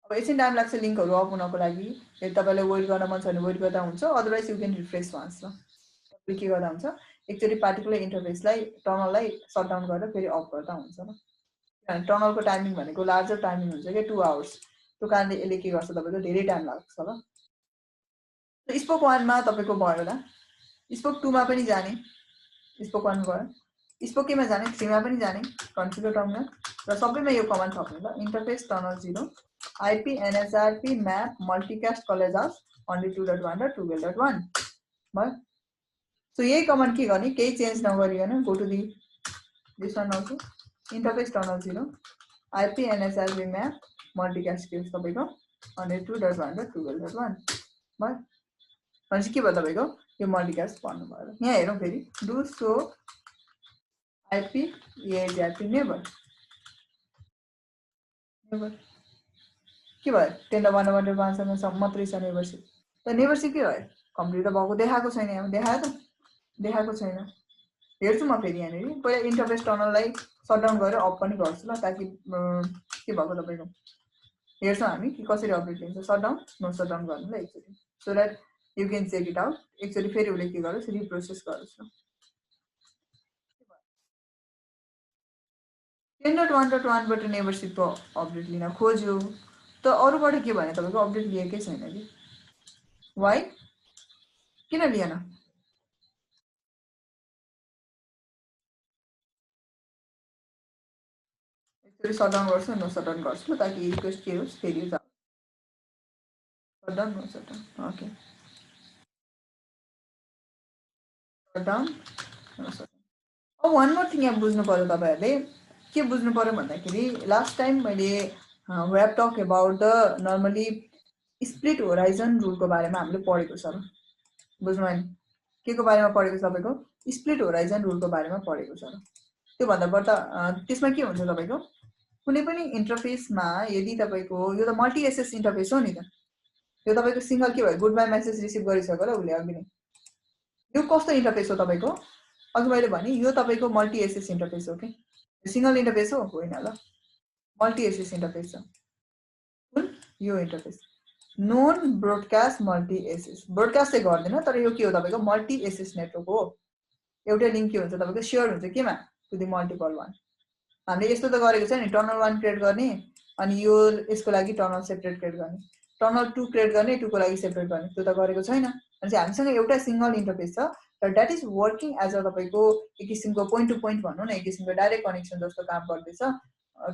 अब एकछिन टाइम लाग्छ लिङ्कहरू अप हुनको लागि यदि तपाईँलाई वेट गर्न मन छ भने वेट गर्दा हुन्छ otherwise you can refresh once ल तपाईँले के गर्दा हुन्छ एकचोटि पार्टिकुलर इन्टरफेसलाई टनललाई सटडाउन गरेर फेरि अफ गर्दा हुन्छ ल टनलको टाइमिङ भनेको लार्जर टाइमिङ हुन्छ क्या 2 आवर्स त्यो कारणले यसले के गर्छ तपाईको धेरै टाइम लाग्छ ल स्पोक 1 मा तपाईको भयो होला स्पोक 2 मा पनि जाने स्पोक 1 भयो स्पोक केमा जाने 3 मा पनि जाने कन्फिगर टर्ममा र सबैमा यो कमान्ड थप्नु ल interface tunnel 0 IP NHRP map multicast कलेजास 102.1.12.1 भयो सो यही कमान्ड के गर्ने केही चेन्ज नगरिकन go to the this one also interface tunnel 0 IP NHRP map multicast के तपाईको 102.1.12.1 भयो भनेपछि के भयो तपाईको यो मल्टिकास्ट भन्नु भयो यहाँ हेरौँ फेरि do so IP AIP neighbour के भयो 10.1.1 मात्रै छ नेबरशिप त नेबरशिप के भयो कम्प्लिट त भएको देखाएको छैन यहाँ देखायो त देखाएको छैन हेर्छु म फेरि यहाँनिर पहिला इन्टरफेस टनललाई सटडाउन गरेर अफ पनि गर्छु ल ताकि के भएको तपाईँको हेर्छौँ हामी कि कसरी अपडेट लिन्छ सटडाउन नो सटडाउन गर्नु ल एकचोटि so that you can check it out एकचोटि फेरि उसले के गरोस् रिप्रोसेस गरोस् ल 10.1.1 बाट नेभरसिपको अपडेट लिन खोज्यो त अरूबाट के भने तपाईँको अपडेट लिएकै छैन कि वाइ किन लिएन एकचोटि सटडाउन गर्छु नो सटडाउन गर्छु ताकि रिक्वेस्ट के होस् फेरि shutdown no shutdown okay shutdown no shutdown अब वान मोर थिङ यहाँ बुझ्नु पर्यो तपाईँहरूले के बुझ्नु पर्यो भन्दाखेरि लास्ट टाइम मैले we have talk about the normally split horizon रुलको बारेमा हामीले पढेको छ बुझ्नुभयो नि के को बारेमा पढेको छ तपाईँको स्प्लिट होराइजन रुलको बारेमा पढेको छ त्योभन्दा बढ्ता त्यसमा के हुन्छ तपाईँको कुनै पनि इन्टरफेसमा यदि तपाईँको यो त मल्टी एसेस इन्टरफेस हो नि त यो तपाईँको सिंगल के भयो गुड बाई मेसेज रिसिभ गरिसक्यो ल उसले अघि नै यो कस्तो इन्टरफेस हो तपाईँको अघि मैले भने यो तपाईँको मल्टी एसेस इन्टरफेस हो कि सिंगल इन्टरफेस हो होइन ल मल्टी एसेस इन्टरफेस छ कुन यो इन्टरफेस नोन ब्रोडकास्ट मल्टी एसेस ब्रोडकास्ट चाहिँ गर्दैन तर यो के हो तपाईँको मल्टी एसेस नेटवर्क हो एउटै लिङ्क के हुन्छ तपाईँको सेयर हुन्छ केमा टु दि मल्टिपल वान हामीले यस्तो त गरेको छ नि टनल 1 क्रिएट गर्ने अनि यो यसको लागि टनल सेपरेट क्रिएट गर्ने टनल 2 क्रिएट गर्ने 2 को लागि सेपरेट गर्ने त्यो त गरेको छैन अनि हामीसँग एउटा सिंगल इन्टरफेस छ तर that is working as a तपाईँको एक किसिमको पोइन्ट टु पोइन्ट भनौँ न एक किसिमको डाइरेक्ट कनेक्सन जस्तो काम गर्दैछ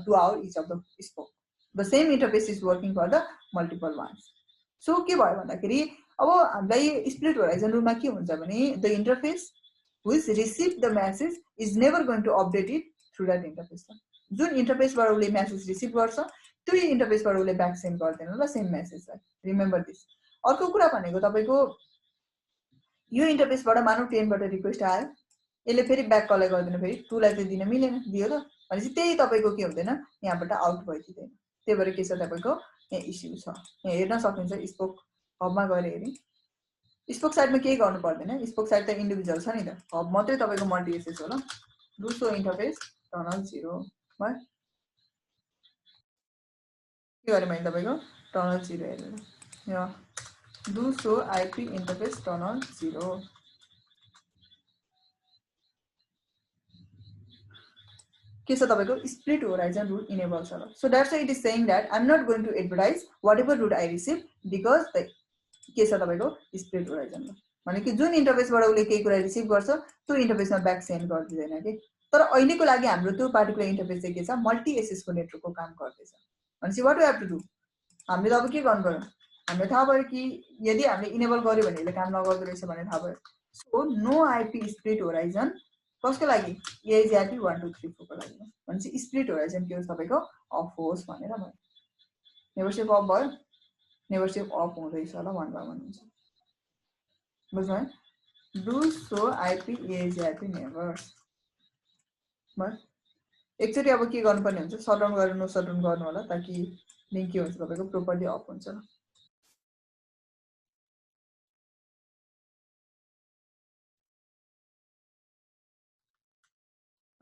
to our each of the spoke the same interface is working for the multiple ones so के भयो भन्दाखेरि अब हामीलाई स्प्लिट होराइजन रुलमा के हुन्छ भने the interface which receive the message is never going to update it through that interface जुन इन्टरफेसबाट उसले मेसेज रिसिभ गर्छ त्यो इन्टरफेसबाट उसले ब्याक सेन्ड गर्दैन ल सेम मेसेजलाई रिमेम्बर दिस अर्को कुरा भनेको तपाईँको यो इन्टरफेसबाट मानौ 10 बाट रिक्वेस्ट आयो यसले फेरि ब्याक कल गर्दैन फेरि 2 लाई चाहिँ दिन मिलेन दियो त भनेपछि त्यही तपाईँको के हुँदैन यहाँबाट आउट भइदिँदैन त्यही भएर के छ तपाईँको यहाँ इस्यु छ यहाँ हेर्न सकिन्छ स्पोक हबमा गएर हेरि स्पोक साइडमा केही गर्नु पर्दैन स्पोक साइड त इन्डिभिजुअल छ नि त हब मात्रै तपाईँको मल्टी एसेस हो ल डु इन्टरफेस टनल 0 भयो के गरेँ मैले तपाईँको टनल 0 हेरेर यहाँ do so IP interface tunnel 0 के छ तपाईँको स्प्लिट होराइजन रुल इनेबल छ so that's why it is saying that I am not going to advertise whatever rule I receive because के छ तपाईँको स्प्लिट होराइजन भने कि जुन इन्टरफेसबाट उसले केही कुरा रिसिभ गर्छ त्यो इन्टरफेसमा ब्याक सेन्ड गरिदिँदैन कि तर अहिलेको लागि हाम्रो त्यो पार्टिकुलर इन्टरफेस चाहिँ के छ मल्टी एसेसको नेटवर्कको काम गर्दैछ भनेपछि what you have to do हामीले अब के गर्नु पर्यो हामीलाई थाहा भयो कि यदि हामीले इनेबल गर्यो भने यसले काम नगर्दो रहेछ भन्ने थाहा भयो so no IP split horizon कसको लागि एआइपी 1 2 3 4 को लागि भनेपछि स्प्लिट होराइजन के होस् तपाईँको अफ होस् भनेर भयो नेभरसिप अफ भयो नेभरसिप अफ हुँदैछ ल 1 by 1 हुन्छ बुझ्नु है डु सो आइपी एआइपी नेभर्स भयो एकचोटि अब के गर्नुपर्ने हुन्छ सटडाउन गरेर नो सटडाउन गर्नु होला ताकि लिङ्क के हुन्छ तपाईँको प्रोपरली अफ हुन्छ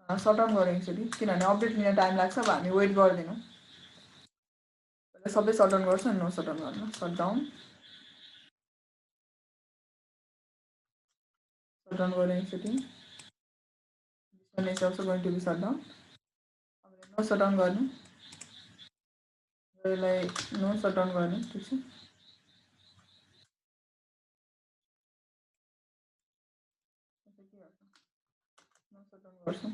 सटडाउन गरौँ एकचोटि किनभने अपडेट लिन टाइम लाग्छ अब हामी वेट गर्दैनौँ सबै सटडाउन गर्छ नो सटडाउन गर्नु सटडाउन गरौँ एकचोटि one is also going to be shut down no shutdown गर्नु यसलाई नो सटडाउन गर्नु ठीक छ नो सटडाउन गर्छौँ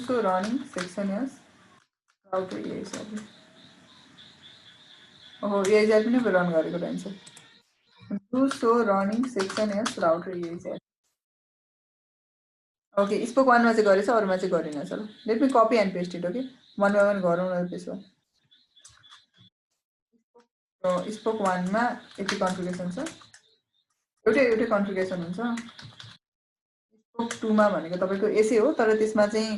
so running section is router ASIP oh ASIP नै रन गरेको रहन्छ do so running section is router ASIP okay spoke 1 मा चाहिँ गरेछ अरुमा चाहिँ गरिन छ ल let me copy and paste it okay 1 by 1 गरौँ न त्यसो स्पोक 1 मा यति कन्फिगरेसन छ एउटै कन्फिगरेसन हुन्छ स्पोक 2 मा भनेको तपाईको यसै हो तर त्यसमा चाहिँ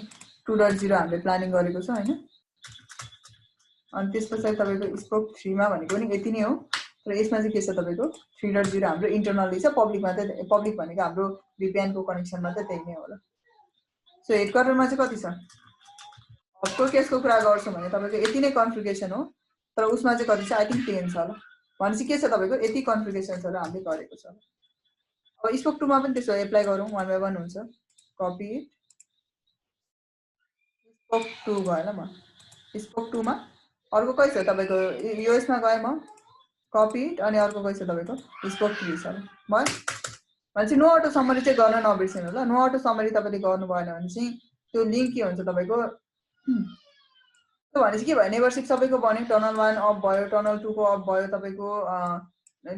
2.0 हामीले प्लानिङ गरेको छ हैन अनि त्यसपछि तपाईको स्पोक 3 मा भनेको पनि यति नै हो तर यसमा चाहिँ के छ तपाईको 3.0 हाम्रो इन्टरनली छ पब्लिकमा चाहिँ पब्लिक भनेको हाम्रो VPN को कनेक्सनमा चाहिँ त्यही नै होला सो हेडक्वार्टरमा चाहिँ कति छ हबको केसको कुरा गर्छौं भने तपाईको यति नै कन्फिगरेसन हो तर उसमा चाहिँ कति छ आई थिंक 10 छ होला भनेपछि के छ तपाईको यति कन्फिगरेसनहरु हामीले गरेको छ अब स्पोक 2 मा पनि त्यसो एप्लाई गरौँ 1 by 1 हुन्छ कपी स्पोक 2 गएन म स्पोक 2 मा अर्को कति छ तपाईको यो यसमा गए म कपी अनि अर्को कति छ तपाईको स्पोक 3 छ भयो भनेपछि नो अटो समरी चाहिँ गर्न नबिर्सिनु ल नो अटो समरी तपाईले गर्नु भएन भने चाहिँ त्यो लिंक के हुन्छ तपाईको त्यो भनेपछि के भयो नेभरशिप सबैको बन्यो टनल 1 अफ भयो टनल 2 को अफ भयो तपाईको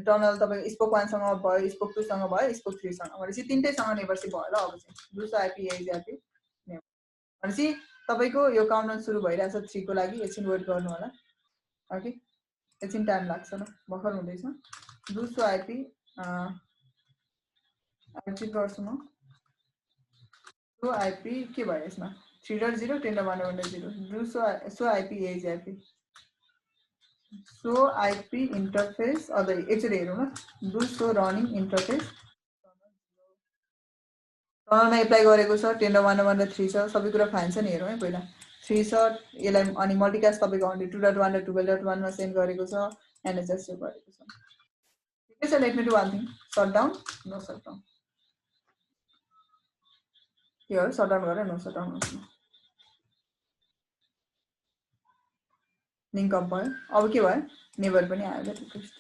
टनल तपाईको स्पोक 1 सँग अफ भयो स्पोक 2 सँग भयो स्पोक 3 सँग भनेपछि तीनटै सँग नेभरशिप भयो ल अब चाहिँ दुसो आईपी एआईपी भनेपछि तपाईको यो काउन्टडाउन सुरु भइराछ 3 को लागि एकछिन वेट गर्नु होला ओके एकछिन टाइम लाग्छ ल भर्खर हुँदैछ दुसो आईपी एक्टिभ गर्छु म सो आईपी के भयो यसमा 3.0 10.1.0 so IP AIP so IP interface अझ एकचोटि हेरौँ न दुसो रनिङ इन्टरफेस टनलमा एप्लाई गरेको छ 10.1.3 छ सबै कुरा फाइन छ नि हेरौँ है पहिला 3 छ यसलाई अनि मल्टिकास्ट तपाईको 2.1.12.1 मा सेन्ड गरेको छ एनएचएस सेभ गरेको छ ठिकै छ let me do one thing shutdown no shutdown यो शटडाउन गरेर नो शटडाउन गर्नु लिंक अप भयो अब के भयो नेभर पनि आयो request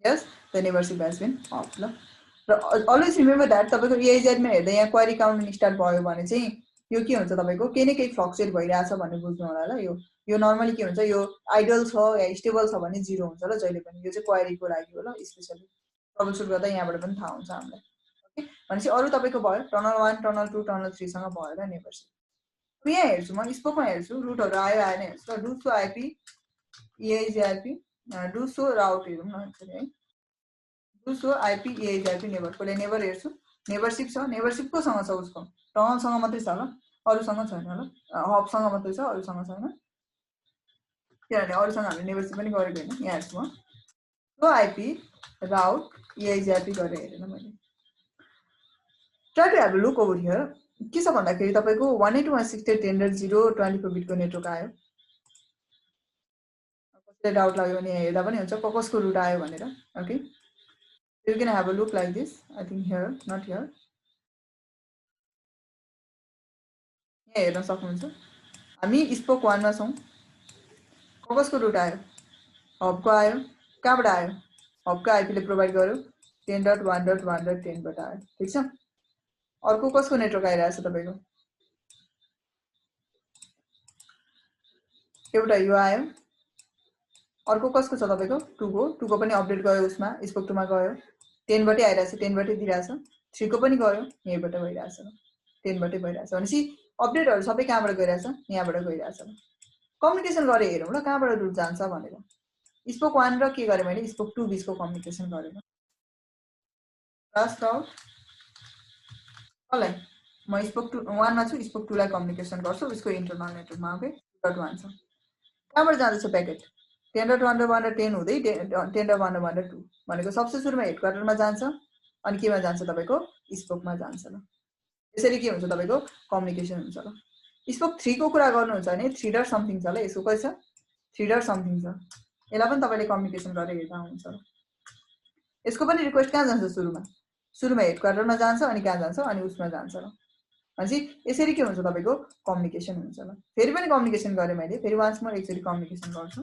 yes the neighbourship has been up ल र अलवेज रिमेम्बर दैट तपाईको एआईजेड मा हेर्दा यहाँ क्वेरी काउन्टिङ स्टार्ट भयो भने चाहिँ यो के हुन्छ तपाईको केही न केही फ्लक्चुएट भइराछ भन्ने बुझ्नु होला ल यो नर्मली के हुन्छ यो आइडल छ या स्टेबल छ भने 0 हुन्छ ल जहिले पनि यो चाहिँ क्वेरी को लागि हो ल स्पेशली ट्रबल सुट गर्दा यहाँबाट पनि थाहा हुन्छ हामीलाई ओके भनेपछि अरु तपाईको भयो टनल 1 टनल 2 टनल 3 सँग भयो ल नेभरशिप यहाँ हेर्छु म स्पोकमा हेर्छु रुटहरु आयो आएन हेर्छु ल डुसो आईपी एआईजेआईपी डुसो राउट हेरौँ न एकचोटि है डुसो आईपी एआईजेआईपी नेभर कोले नेभर हेर्छु नेभरशिप छ नेभरशिप कोसँग छ उसको टनलसँग मात्रै छ ल अरुसँग छैन ल हबसँग मात्रै छ अरुसँग छैन किनभने अरुसँग हामीले नेभरशिप पनि गरेको हैन यहाँ हेर्छु म सो आईपी राउट एआईजेआईपी गरेर हेरेन मैले try to have a look over here के छ भन्दाखेरि तपाईको 192.168.10.0 24 बिटको नेटवर्क आयो कसैलाई डाउट लाग्यो भने हेर्दा पनि हुन्छ कसको रुट आयो भनेर okay you can have a look like this I think here not here यहाँ हेर्न सक्नुहुन्छ हामी स्पोक 1 मा छौं कसको रुट आयो हबको आयो कहाँबाट आयो हबको आईपी ले प्रोवाइड गर्यो 10.1.1.10 बाट आयो ठीक छ अर्को कसको नेटवर्क आइरहेछ तपाईको एउटा यो आयो अर्को कसको छ तपाईको 2 को पनि अपडेट गयो उसमा स्पोक 2 मा गयो 10 बाटै आइरहेछ 10 बाटै दिइरहेछ 3 को पनि गयो यहीबाट भइरहेछ 10 बाटै भइरहेछ भनेपछि अपडेटहरु सबै कहाँबाट गइरहेछ यहाँबाट गइरहेछ कम्युनिकेसन गरे हेरौँ ल कहाँबाट रुट जान्छ भनेर स्पोक 1 र के गरे मैले स्पोक 2 बिचको कम्युनिकेसन गरेको लास्ट आउट मलाई म स्पोक 1 मा छु स्पोक 2 लाई कम्युनिकेसन गर्छु उसको इन्टरनल नेटवर्कमा ओके .1 छ कहाँबाट जाँदैछ प्याकेट 10.1.1.10 हुँदै 10.1.1.2 भनेको सबसे सुरुमा हेडक्वार्टरमा जान्छ अनि केमा जान्छ तपाईको स्पोकमा जान्छ ल यसरी के हुन्छ तपाईको कम्युनिकेसन हुन्छ ल स्पोक 3 को कुरा गर्नुहुन्छ भने 3 समथिङ छ ल यसको कति छ 3 समथिङ छ यसलाई पनि तपाईले कम्युनिकेसन गरेर हेर्दा हुन्छ ल यसको पनि रिक्वेस्ट कहाँ जान्छ सुरुमा हेडक्वार्टरमा जान्छ अनि कहाँ जान्छ अनि उसमा जान्छ ल भनेपछि यसरी के हुन्छ तपाईको कम्युनिकेसन हुन्छ ल फेरि पनि कम्युनिकेसन गरे मैले फेरि वान्स मोर एकचोटी कम्युनिकेसन गर्छु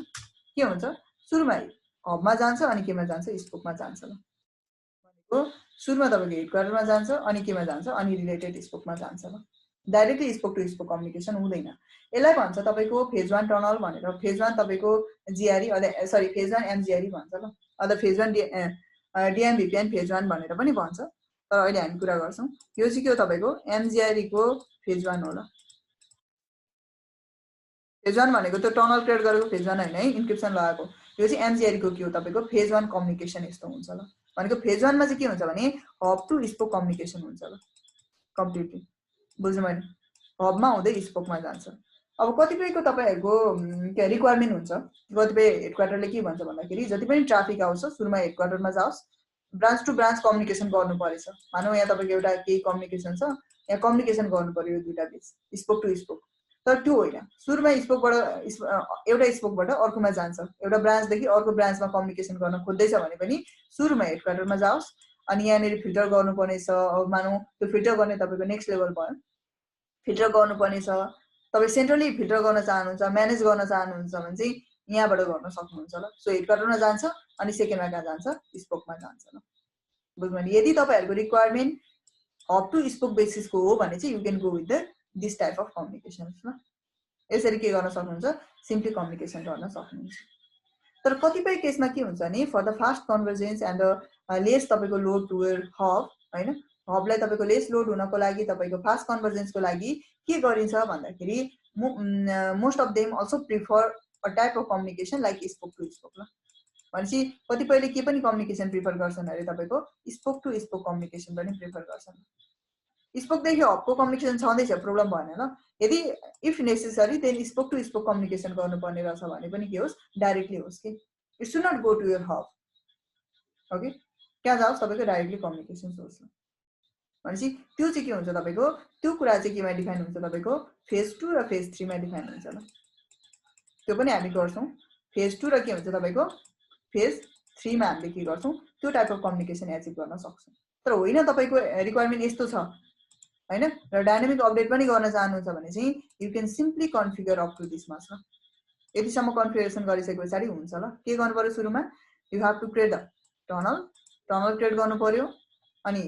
के हुन्छ सुरुमा हबमा जान्छ अनि केमा जान्छ स्पोकमा जान्छ ल भनेको सुरुमा तपाईको हेडक्वार्टरमा जान्छ अनि केमा जान्छ अनि रिलेटेड स्पोकमा जान्छ ल directly spoke to spoke communication हुँदैन यसलाई भन्छ तपाईको फेज 1 टनल भनेर फेज 1 तपाईको जीआरई सरी फेज 1 एमजीआरई भन्छ ल अथवा फेज 1 डीएमभीपीएन फेज 1 भनेर पनि भन्छ तर अहिले हामी कुरा गर्छौं यो चाहिँ के हो तपाईको एमजीआरई को फेज 1 हो ल फेज 1 भनेको त्यो टनल क्रिएट गरेको फेज 1 हैन है इन्क्रिप्सन लगाएको यो चाहिँ एमजीआरई को के हो तपाईको फेज 1 कम्युनिकेसन यस्तो हुन्छ ल भनेको फेज 1 मा चाहिँ के हुन्छ भने हब टु स्पोक कम्युनिकेसन हुन्छ ल कम्प्लिटली बुझ्नु भएन हबमा हुँदै स्पोकमा जान्छ अब कतिपयको तपाईहरुको के रिक्वायरमेन्ट हुन्छ कतिपय हेडक्वार्टरले के भन्छ भन्दाखेरि जति पनि ट्राफिक आउँछ सुरुमा हेडक्वार्टरमा जाओस् ब्रान्च टु ब्रान्च कम्युनिकेसन गर्नु परेछ मानौ यहाँ तपाईको एउटा केही कम्युनिकेसन छ यहाँ कम्युनिकेसन गर्नु पर्यो यो दुईटा बीच स्पोक टु स्पोक तर त्यो होइन सुरुमा स्पोकबाट एउटा स्पोकबाट अर्कोमा जान्छ एउटा ब्रान्चदेखि अर्को ब्रान्चमा कम्युनिकेसन गर्न खोज्दैछ भने पनि सुरुमा हेडक्वार्टरमा जाओस् अनि यहाँनिर फिल्टर गर्नुपर्ने छ अब मानौ त्यो फिल्टर गर्ने तपाईको नेक्स्ट लेभल भयो फिल्टर गर्नुपर्ने छ तपाई सेन्ट्रली फिल्टर गर्न चाहनुहुन्छ म्यानेज गर्न चाहनुहुन्छ भने चाहिँ यहाँबाट गर्न सक्नुहुन्छ ल सो हेडक्वार्टरमा जान्छ अनि सेकेन्डमा कहाँ जान्छ स्पोकमा जान्छ ल बुझ्नु नि यदि तपाईहरुको रिक्वायरमेन्ट अप टु स्पोक बेसिसको हो भने चाहिँ you can go with this type of communications ल यसरी के गर्न सक्नुहुन्छ सिम्पली कम्युनिकेसन गर्न सक्नुहुन्छ तर कतिपय केसमा के हुन्छ नि for the fast convergence and the less तपाईको लोड टु योर हब हैन हबलाई तपाईको लेस लोड हुनको लागि तपाईको फास्ट कन्भर्जेन्सको लागि के गरिन्छ भन्दाखेरि most of them also prefer a type of communication like spoke to spoke ल भनेपछि कतिपयले के पनि कम्युनिकेसन प्रिफर गर्छन् अरे तपाईको स्पोक टु स्पोक कम्युनिकेसन पनि प्रिफर गर्छन् स्पोकदेखि हबको कम्युनिकेसन छँदैछ प्रब्लम भएन ल यदि if necessary then spoke to spoke communication गर्नुपर्ने रहेछ भने पनि के होस् डाइरेक्टली होस् कि it should not go to your hub okay कहाँ जाओस् तपाईको डाइरेक्टली कम्युनिकेसन होस् भनेपछि त्यो चाहिँ के हुन्छ तपाईको त्यो कुरा चाहिँ केमा डिफाइन हुन्छ तपाईको फेज 2 र फेज 3 मा डिफाइन हुन्छ ल त्यो पनि हामी गर्छौं फेज 2 र के हुन्छ तपाईको फेज 3 मा हामीले के गर्छौं त्यो टाइप अफ कम्युनिकेसन एचिभ गर्न सक्छौं तर होइन तपाईको रिक्वायरमेन्ट यस्तो छ हैन र डायनामिक अपडेट पनि गर्न चाहनुहुन्छ भने चाहिँ you can simply configure up to this much ल यतिसम्म कन्फिगरेसन गरिसकेपछि हुन्छ ल के गर्नु पर्यो सुरुमा you have to create the tunnel create गर्नु पर्यो अनि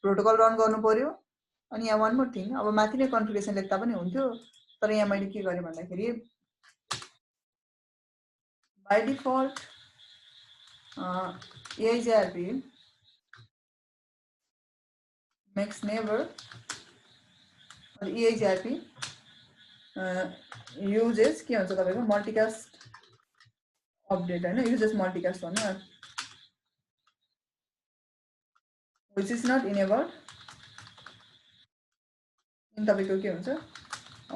प्रोटोकल रन गर्नु पर्यो अनि यहाँ वान मोर थिङ अब माथि नै कन्फिगरेसन लेख्दा पनि हुन्थ्यो तर यहाँ मैले के गरे भन्दाखेरि by default EIGRP makes never EIGRP uses के हुन्छ तपाईको मल्टिकास्ट अपडेट हैन uses मल्टिकास्ट भन्नु which is not enabled in तपाईको के हुन्छ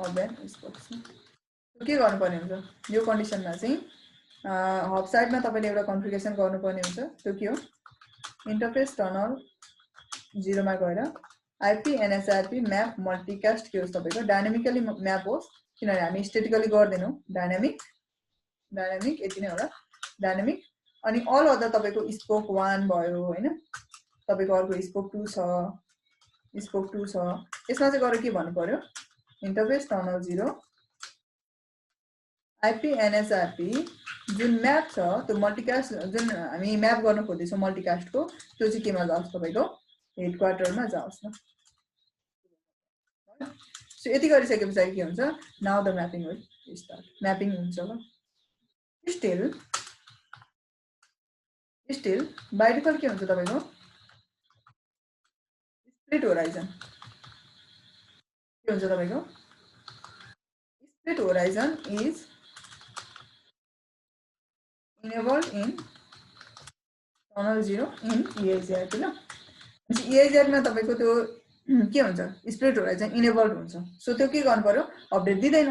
अबेन स्पोक्स के गर्नुपर्ने हुन्छ यो कन्डिसनमा चाहिँ हब साइडमा तपाईले एउटा कन्फिगरेसन गर्नुपर्ने हुन्छ त्यो के हो इन्टरफेस टनल 0 मा गएर IP NSRP म्याप मल्टिकास्ट के होस् तपाईको डायनामिकली म्याप होस् किनभने हामी स्ट्याटिकली गर्दैनौ डायनामिक यति नै होला डायनामिक अनि अल अदर तपाईको स्पोक 1 भयो हैन तपाईको अर्को स्पोक 2 छ यसमा चाहिँ गएर के भन्नु पर्यो इन्टरफेस टनल 0 IP NSRP जुन म्याप छ त्यो मल्टिकास्ट जुन हामी म्याप गर्न खोज्दैछौं मल्टिकास्टको त्यो चाहिँ केमा जाओस् तपाईको हेडक्वार्टरमा जाओस् न सो यति गरिसकेपछि के हुन्छ now the mapping will start mapping हुन्छ ल स्टिल बाइ डिफल्ट के हुन्छ तपाईको स्प्लिट होराइजन के हुन्छ तपाईको split horizon is enabled in tunnel 0 in EIGRP ल EIGRP मा तपाईको त्यो के हुन्छ स्प्लिट होराइजन इनेबल्ड हुन्छ सो त्यो के गर्नु पर्यो अपडेट दिदैन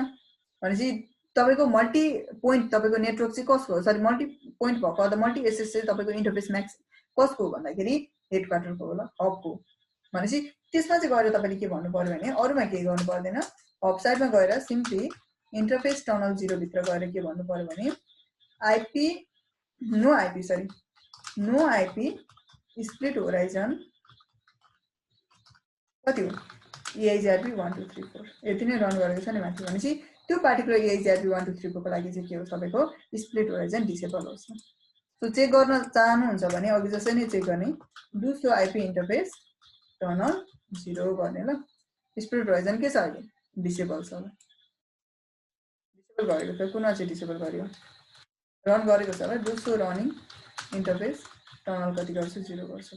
भनेपछि तपाईको मल्टी पोइन्ट तपाईको नेटवर्क चाहिँ कसको हो सरी मल्टी पोइन्ट भएको अथवा मल्टी एसएस चाहिँ तपाईको इन्टरफेस म्याक्स कसको हो भन्दाखेरि हेडक्वार्टरको हो ल हबको भनेपछि त्यसमा चाहिँ गएर तपाईले के भन्नु पर्यो भने अरुमा के गर्नु पर्दैन हब साइडमा गएर सिम्पली इन्टरफेस टनल 0 भित्र गएर के भन्नु पर्यो भने नो IP split horizon कति हो EIGRP 1 2 3 4 यति नै रन गरेको छ नि माथि भनेपछि त्यो पार्टिकुलर EIGRP 1 2 3 4 को लागि चाहिँ के हो तपाईको स्प्लिट होराइजन डिसेबल होस् न सो चेक गर्न चाहनुहुन्छ भने अघि जसै नै चेक गर्ने do so IP interface tunnel 0 गर्ने ल स्प्लिट होराइजन के छ अहिले डिसेबल छ ल डिसेबल गरेको छ कुन चाहिँ डिसेबल गर्यो रन गरेको छ ल do so running interface tunnel कति गर्छु 0 गर्छु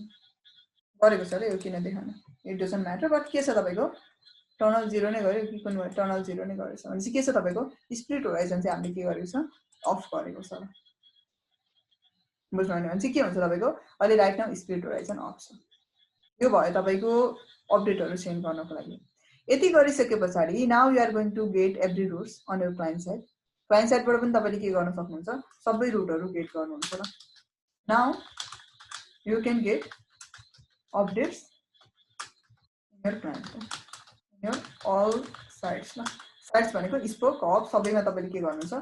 गरेको छ र यो किन देखाउन इट डजन्ट म्याटर बट के छ तपाईको टनल 0 नै गर्यो कि कुन टनल 0 नै गरेछ भनेपछि के छ तपाईको स्प्लिट होराइजन चाहिँ हामीले के गरेको छ अफ गरेको छ बुझ्नु भने चाहिँ के हुन्छ तपाईको अहिले right now split horizon of छ यो भयो तपाईको अपडेटहरु सेन्ड गर्नको लागि यति गरिसके पछाडि now you are going to get every routes on your client side. Client साइडबाट पनि तपाईले के गर्न सक्नुहुन्छ, सबै रुटहरु गेट गर्नुहुन्छ ल। Now you can get updates in your client, in your all sites ल। साइट्स भनेको स्पोक हब सबैमा तपाईले के गर्नुहुन्छ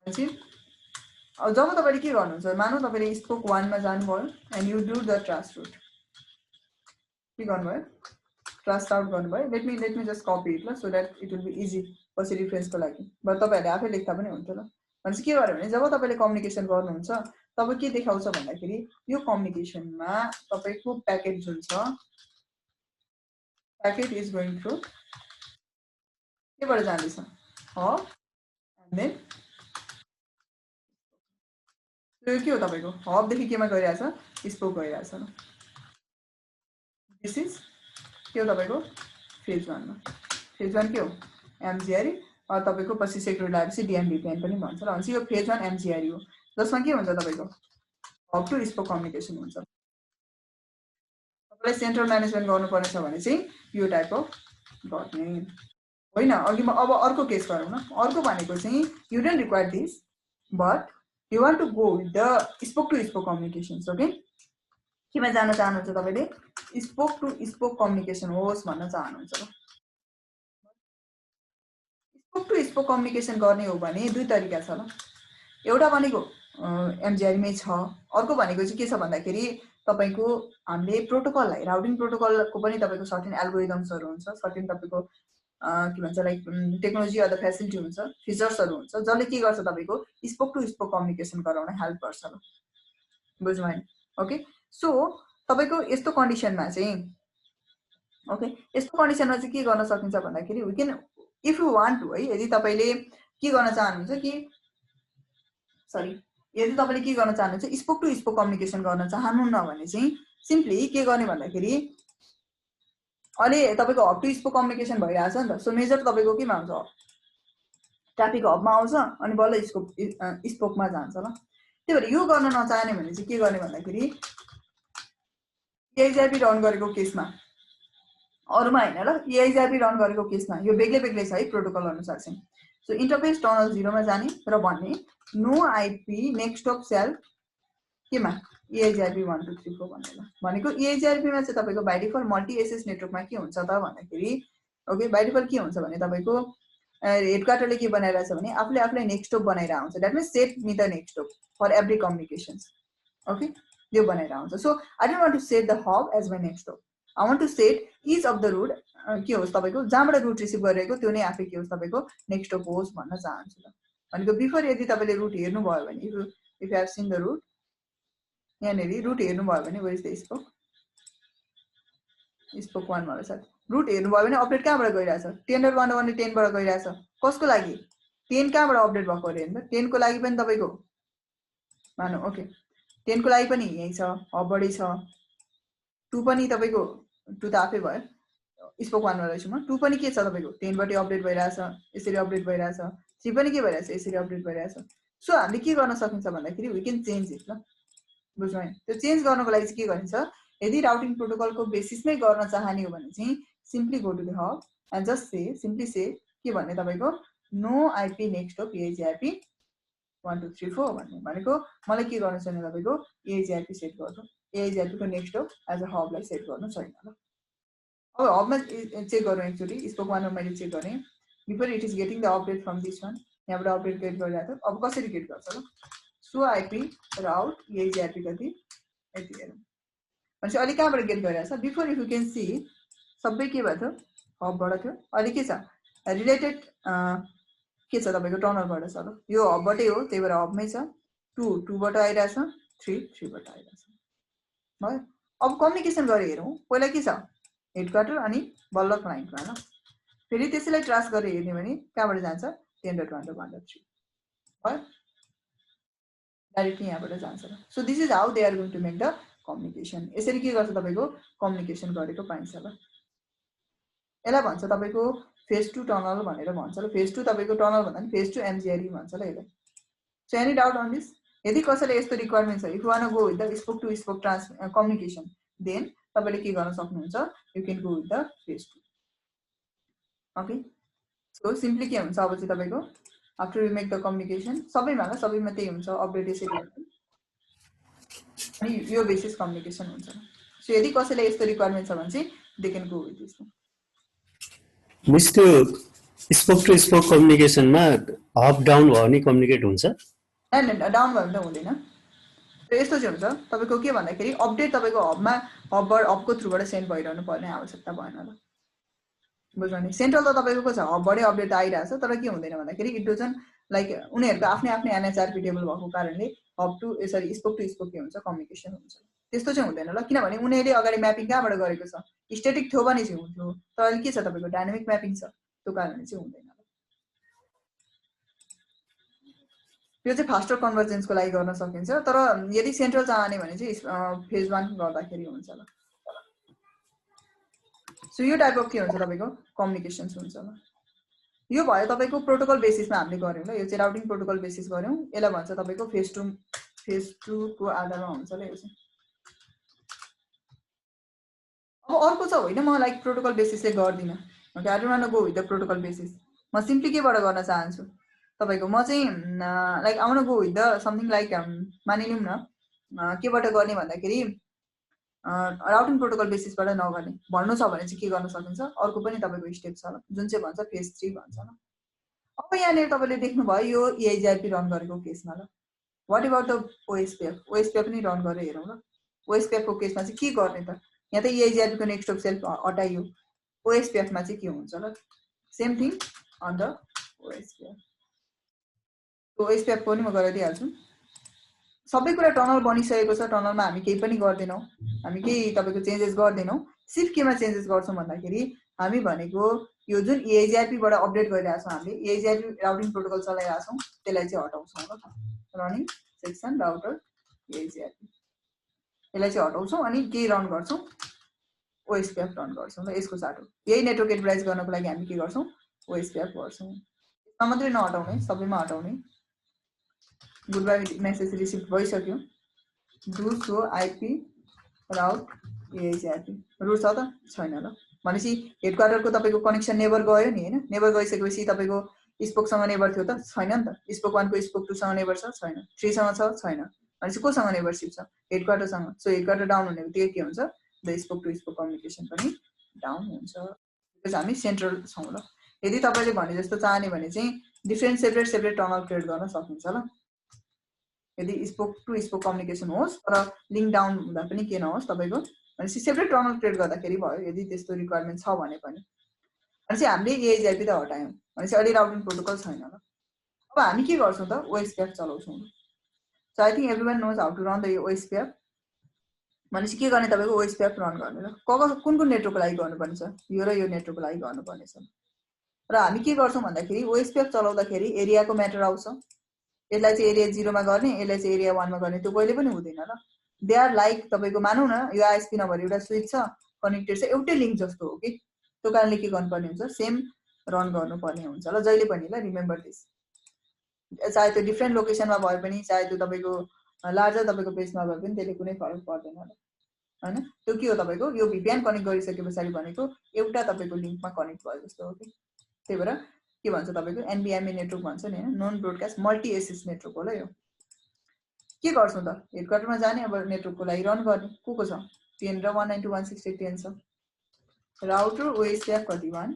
भनेपछि जब तपाईले के गर्नुहुन्छ, मानौ तपाईले स्पोक 1 मा जानुभयो and you do the trace route, के गर्नुभयो ट्रास्ट आउट गर्नुभयो। Let me just copy it ल, so that it will be easy पछि रिफरेन्सको लागि। बट तपाईहरुले आफै लेख्दा पनि हुन्थ्यो ल। भनेपछि के गर्यो भने जब तपाईले कम्युनिकेसन गर्नुहुन्छ तब के देखाउँछ भन्दाखेरि यो कम्युनिकेसनमा तपाईको प्याकेट जुन छ, प्याकेट इज गोइङ थ्रु केबाट जाँदैछ, हब एन्ड देन यो के हो तपाईको हब देखि केमा गइरहेछ, स्पोक गइरहेछ ल। दिस इज के हो तपाईको फेज 1 मा। फेज 1 के हो एमजीआरई, तपाईको पछि सेक्युर लगाएपछि डीएमभीपीएन पनि भन्छ ल। भनेपछि यो फेज 1 एमजीआरई हो, जसमा के हुन्छ तपाईको हब टु स्पोक कम्युनिकेसन हुन्छ। तपाईलाई सेन्ट्रल म्यानेजमेन्ट गर्नुपर्ने छ भने चाहिँ यो टाइप अफ गर्ने होइन। अघि अब अर्को केस गरौँ न। अर्को भनेको चाहिँ you don't require this but you want to go with the spoke to spoke communications. Okay, केमा जान चाहनुहुन्छ तपाईले, स्पोक टु स्पोक कम्युनिकेसन होस् भन्न चाहनुहुन्छ ल। स्पोक टु स्पोक कम्युनिकेसन गर्ने हो भने दुई तरिका छ ल। एउटा भनेको एमजीआरई छ, अर्को भनेको चाहिँ के छ भन्दाखेरि तपाईको हामीले प्रोटोकललाई राउटिङ प्रोटोकलको पनि तपाईको सर्टेन एल्गोरिदम्सहरु हुन्छ, सर्टेन तपाईको के भन्छ लाइक टेक्नोलोजी अथवा फ्यासिलिटी हुन्छ, फिचर्सहरु हुन्छ, जसले के गर्छ तपाईको स्पोक टु स्पोक कम्युनिकेसन गराउन हेल्प गर्छ ल। बुझ्नु भएन? ओके, सो तपाईको यस्तो कन्डिसनमा चाहिँ ओके यस्तो कन्डिसनमा चाहिँ के गर्न सकिन्छ भन्दाखेरि we can if you want to है, यदि तपाईले के गर्न चाहनुहुन्छ कि सरी यदि तपाईले के गर्न चाहनुहुन्छ स्पोक टु स्पोक कम्युनिकेसन गर्न चाहनुहुन्न भने चाहिँ सिम्पली के गर्ने भन्दाखेरि अहिले तपाईको हब टु स्पोक कम्युनिकेसन भइरहेछ नि त। सो मेजर तपाईको केमा हुन्छ, ट्राफिक हबमा आउँछ अनि बल्ल स्पोकमा जान्छ ल। त्यही भएर यो गर्न नचाहने भने चाहिँ के गर्ने भन्दाखेरि एआइजिआरपी रन गरेको केसमा अरुमा हैन ल, एआइजिआरपी रन गरेको केसमा यो बेग्लै बेग्लै छ है प्रोटोकल अनुसार चाहिँ। सो इन्टरफेस टनल 0 मा जाने र भन्ने no IP next hop self केमा एआइजिआरपी 1 2 3 4 भनेर भनेको एआइजिआरपी मा चाहिँ तपाईको बाइ डिफल्ट मल्टी एसएस नेटवर्कमा के हुन्छ त भन्दाखेरि ओके बाइ डिफल्ट के हुन्छ भने तपाईको हेडक्वार्टरले के बनाइरहेछ भने आफूले नेक्स्ट अफ बनाइरा हुन्छ। That means set me the next hop for every communications. Okay, यो बनाइरा हुन्छ। So I don't want to set the hub as my next hop, I want to set each of the route के होस् तपाईको जहाँबाट root receive गरिरहेको त्यो नै आफै के होस् तपाईको नेक्स्ट अफ होस् भन्न चाहन्छु ल। भनेको बिफोर यदि तपाईले रुट हेर्नु भयो भने if you have seen the route, यहाँनेरि रुट हेर्नु भयो भने where is the spoke, spoke 1 मा छ। रुट हेर्नु भयो भने अपडेट कहाँबाट गइरहेछ, 10.1 10 बाट गइरहेछ। कसको लागि 10 कहाँबाट अपडेट भएको अरे हैन त, 10 को लागि पनि तपाईको मानौ ओके 10 को लागि पनि यही छ, हबबाटै छ। 2 पनि तपाईको 2 त आफै भयो स्पोक 1 मा रहेछ म। 2 पनि के छ तपाईको 10 बाटै अपडेट भइरहेछ, यसरी अपडेट भइरहेछ। 3 पनि के भइरहेछ, यसरी अपडेट भइरहेछ। सो हामीले के गर्न सकिन्छ भन्दाखेरि वी क्यान चेन्ज इट ल। बुझ्नु भयो? त्यो चेन्ज गर्नको लागि चाहिँ के गरिन्छ, यदि राउटिङ प्रोटोकलको बेसिसमै गर्न चाहने हो भने चाहिँ simply go to the hub and just say simply say के भन्ने तपाईको no IP next hop EIGRP 1 2 3 4 भन्ने भनेको मलाई के गर्नु छैन तपाईको एआइजिआरपी सेट गर्नु, एआइजिआरपी को नेक्स्ट अफ एज अ हबलाई सेट गर्नु छैन ल। अब हबमा चेक गरौँ एकचोटी, स्पोक 1 मा मैले चेक गरे before it is getting the update from this one, यहाँबाट अपडेट गेट गरिरहेको थियो। अब कसरी गेट गर्छ ल, सो आईपी राउट एआइजिआरपी कति यति हेरौँ भनेपछि अहिले कहाँबाट गेट गरिरहेछ। Before if you can see सबै के भयो थियो हबबाट थियो, अहिले के छ रिलेटेड के छ तपाईको टनलबाट छ ल। यो हबबाटै हो त्यही भएर हबमै छ। 2 2 बाट आइरहेछ, 3 3 बाट आइरहेछ भयो। अब कम्युनिकेसन गरे हेरौँ, पहिला के छ हेडक्वार्टर अनि बल्ल क्लाइन्टमा ल। फेरि त्यसैलाई ट्रास गरेर हेर्ने भने कहाँबाट जान्छ 10.1.1.3 भयो, डाइरेक्टली यहाँबाट जान्छ ल। So this is how they are going to make the communication. यसरी के गर्छ तपाईको कम्युनिकेसन गरेको पाइन्छ ल। यसलाई भन्छ तपाईको फेज 2 टनल भनेर भन्छ ल। फेज 2 तपाईको टनल भन्दा नि फेज 2 एमजीआरई भन्छ ल यसलाई। So any doubt on this? यदि कसैले यस्तो रिक्वायरमेन्ट छ, if you want to go with the spoke to spoke communication then तपाईले के गर्न सक्नुहुन्छ you can go with the phase 2 okay so simply के हुन्छ अब चाहिँ तपाईको after you make the communication सबैमा त्यही हुन्छ अपडेट यसरी हुन्छ अनि यो बेसिस कम्युनिकेसन हुन्छ सो यदि कसैले यस्तो रिक्वायरमेन्ट छ भने चाहिँ they can go with this mesh त्यो स्पोक टु स्पोक कम्युनिकेसनमा अप डाउन भयो भने कम्युनिकेट हुन्छ हैन डाउन भयो भने त हुँदैन र यस्तो चाहिँ हुन्छ तपाईको के भन्दाखेरि अपडेट तपाईको हबमा हबको थ्रुबाट सेन्ड भइरहनु पर्ने आवश्यकता भएन ल बुझ्नु नि सेन्ट्रल त तपाईको को छ हबबाटै अपडेट आइरहेछ तर के हुँदैन भन्दाखेरि इट डजन्ट लाइक उनीहरुको आफ्नै आफ्नै एनएचआरपी टेबल भएको कारणले हब टु यसरी स्पोक टु स्पोक के हुन्छ कम्युनिकेसन हुन्छ त्यस्तो चाहिँ हुँदैन ल किनभने उनीहरुले अगाडि म्यापिङ कहाँबाट गरेको छ स्ट्याटिक थियो भने चाहिँ हुन्थ्यो तर अहिले के छ तपाईको डायनामिक म्यापिङ छ त्यो कारणले चाहिँ हुँदैन यो चाहिँ फास्टर कन्भर्जेन्सको लागि गर्न सकिन्छ तर यदि सेन्ट्रल चाहने भने चाहिँ फेज 1 गर्दाखेरि हुन्छ ल सो यो टाइप अफ के हुन्छ तपाईको कम्युनिकेसन्स हुन्छ ल यो भयो तपाईको प्रोटोकल बेसिसमा हामीले गर्यौं ल यो चाहिँ राउटिङ प्रोटोकल बेसिस गर्यौं यसलाई भन्छ तपाईको फेज 2 को आधारमा हुन्छ ल यो चाहिँ अब अर्को छ होइन म लाइक प्रोटोकल बेसिसले गर्दिन okay I don't want to go with the protocol basis म सिम्पली केबाट गर्न चाहन्छु तपाईको म चाहिँ like I want to go with the something like मानिलिउँ न केबाट गर्ने भन्दाखेरि राउटिङ प्रोटोकल बेसिसबाट नगर्ने भन्नु छ भने चाहिँ के गर्न सकिन्छ अर्को पनि तपाईको स्टेप छ ल जुन चाहिँ भन्छ फेज 3 भन्छ ल अब यहाँनिर तपाईले देख्नु भयो यो EIGRP रन गरेको केसमा ल व्हाट अबाउट द OSPF पनि रन गरेर हेरौँ ल OSPF को केसमा चाहिँ के गर्ने त यहाँ त EIGRP को नेक्स्ट अफ सेल्फ हटाइयो OSPF मा चाहिँ के हुन्छ ल same thing on the OSPF OSPF पनि म गराइदिहाल्छु सबै कुरा टनल बनिसकेको छ टनलमा हामी केही पनि गर्दैनौं हामी केही तपाईको चेन्जेस गर्दैनौं सिर्फ केमा चेन्जेस गर्छौं भन्दाखेरि हामी भनेको यो जुन EIGRP बाट अपडेट गरिरहेछौं हामीले EIGRP राउटिङ प्रोटोकल चलाइरहेछौं त्यसलाई चाहिँ हटाउँछौं ल रनिङ सेक्सन राउटर EIGRP यसलाई चाहिँ हटाउँछौं अनि के रन गर्छौं OSPF रन गर्छौं ल यसको साटो यही नेटवर्क एडभाइस गर्नको लागि हामी के गर्छौं OSPF गर्छौं यसमा मात्रै नहटाउने सबैमा हटाउने गुड बाइ मेसेज रिसिभ भइसक्यो do show IP route EIGRP route छ त छैन ल भनेपछि हेडक्वार्टरको तपाईको कनेक्सन नेबर गयो नि हैन नेबर गइसकेपछि तपाईको स्पोक सँग नेबर थियो त छैन नि त स्पोक 1 को स्पोक 2 सँग नेबर छ छैन 3 सँग छ छैन भनेपछि को सँग नेबरशिप छ हेडक्वार्टर सँग सो हेडक्वार्टर डाउन हुने बित्तिकै के हुन्छ the spoke to spoke communication पनि डाउन हुन्छ बिकज हामी सेन्ट्रल छौं ल यदि तपाईले भने जस्तो चाहने भने चाहिँ डिफरेन्ट सेपरेट टनल क्रिएट गर्न सकिन्छ ल यदि स्पोक टु स्पोक कम्युनिकेसन होस् तर लिंक डाउन हुँदा पनि के नहोस् तपाईको भनेपछि सेपरेट टनल क्रिएट गर्दाखेरि भयो यदि त्यस्तो रिक्वायरमेन्ट छ भने पनि भनेपछि हामीले EIGRP त हटायौं भनेपछि अहिले राउटिङ प्रोटोकल छैन ल अब हामी के गर्छौं त OSPF चलाउँछौं so I think everyone knows how to run the OSPF भनेपछि के गर्ने तपाईको OSPF रन गर्ने ल कुन नेटवर्कको लागि गर्नुपर्ने छ यो र यो नेटवर्कको लागि गर्नुपर्ने छ र हामी के गर्छौं भन्दाखेरि OSPF चलाउँदाखेरि एरियाको म्याटर आउँछ यसलाई चाहिँ एरिया 0 मा गर्ने यसलाई चाहिँ एरिया 1 मा गर्ने त्यो कहिले पनि हुँदैन ल दे आर लाइक तपाईको मानौ न यो ISP नभएर एउटा स्विच छ कनेक्टेड छ एउटै लिंक जस्तो हो कि त्यो कारणले के गर्नुपर्ने हुन्छ सेम रन गर्नुपर्ने हुन्छ ल जहिले पनि ल रिमेम्बर दिस चाहे त्यो डिफरेन्ट लोकेसनमा भए पनि चाहे त्यो तपाईको लार्जर तपाईको पेजमा भए पनि त्यसले कुनै फरक पर्दैन ल हैन त्यो के हो तपाईको यो VPN कनेक्ट गरिसकेपछि भनेको एउटा तपाईको लिंकमा कनेक्ट भयो जस्तो हो कि त्यही भएर के भन्छ तपाईको NVMe नेटवर्क भन्छ नि हैन non broadcast multi access network हो ल यो के गर्छौं त हेडक्वार्टरमा जाने अब नेटवर्कको लागि रन गर्ने को छ 10 र 192.168.10 छ राउटर OSPF कति 1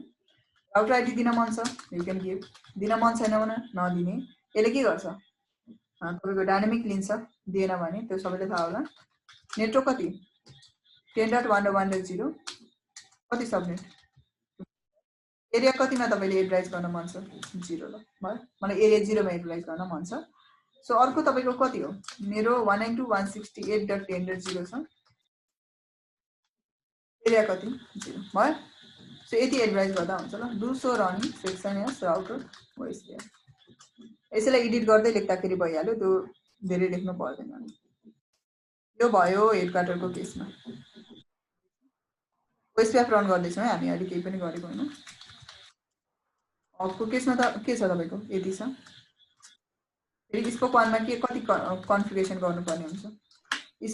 राउटर आईडी दिन मन छ यु क्यान गिभ दिन मन छैन भने नदिने यसले के गर्छ तपाईको डायनामिक लिन्छ दिएन भने त्यो सबैले थाहा होला नेटवर्क कति 10.1.1.0 कति सबनेट एरिया कतिमा तपाईले एडभाइस गर्न मन छ 0 ल भयो मलाई एरिया 0 मा एडभाइस गर्न मन छ सो अर्को तपाईको कति हो मेरो 192.168.10.0 छ एरिया कति 0 भयो सो यति एडभाइस गर्दा हुन्छ ल do so running section S router OSPF यसैलाई एडिट गर्दै लेख्दाखेरि भइहाल्यो त्यो धेरै लेख्नु पर्दैन यो भयो हेडक्वार्टरको केसमा OSPF रन गर्दै छौं हामी अहिले केही पनि गरेको हैन हबको केसमा त के छ तपाईको यति छ फेरि स्पोक 1 मा के कति कन्फिगरेसन गर्नुपर्ने हुन्छ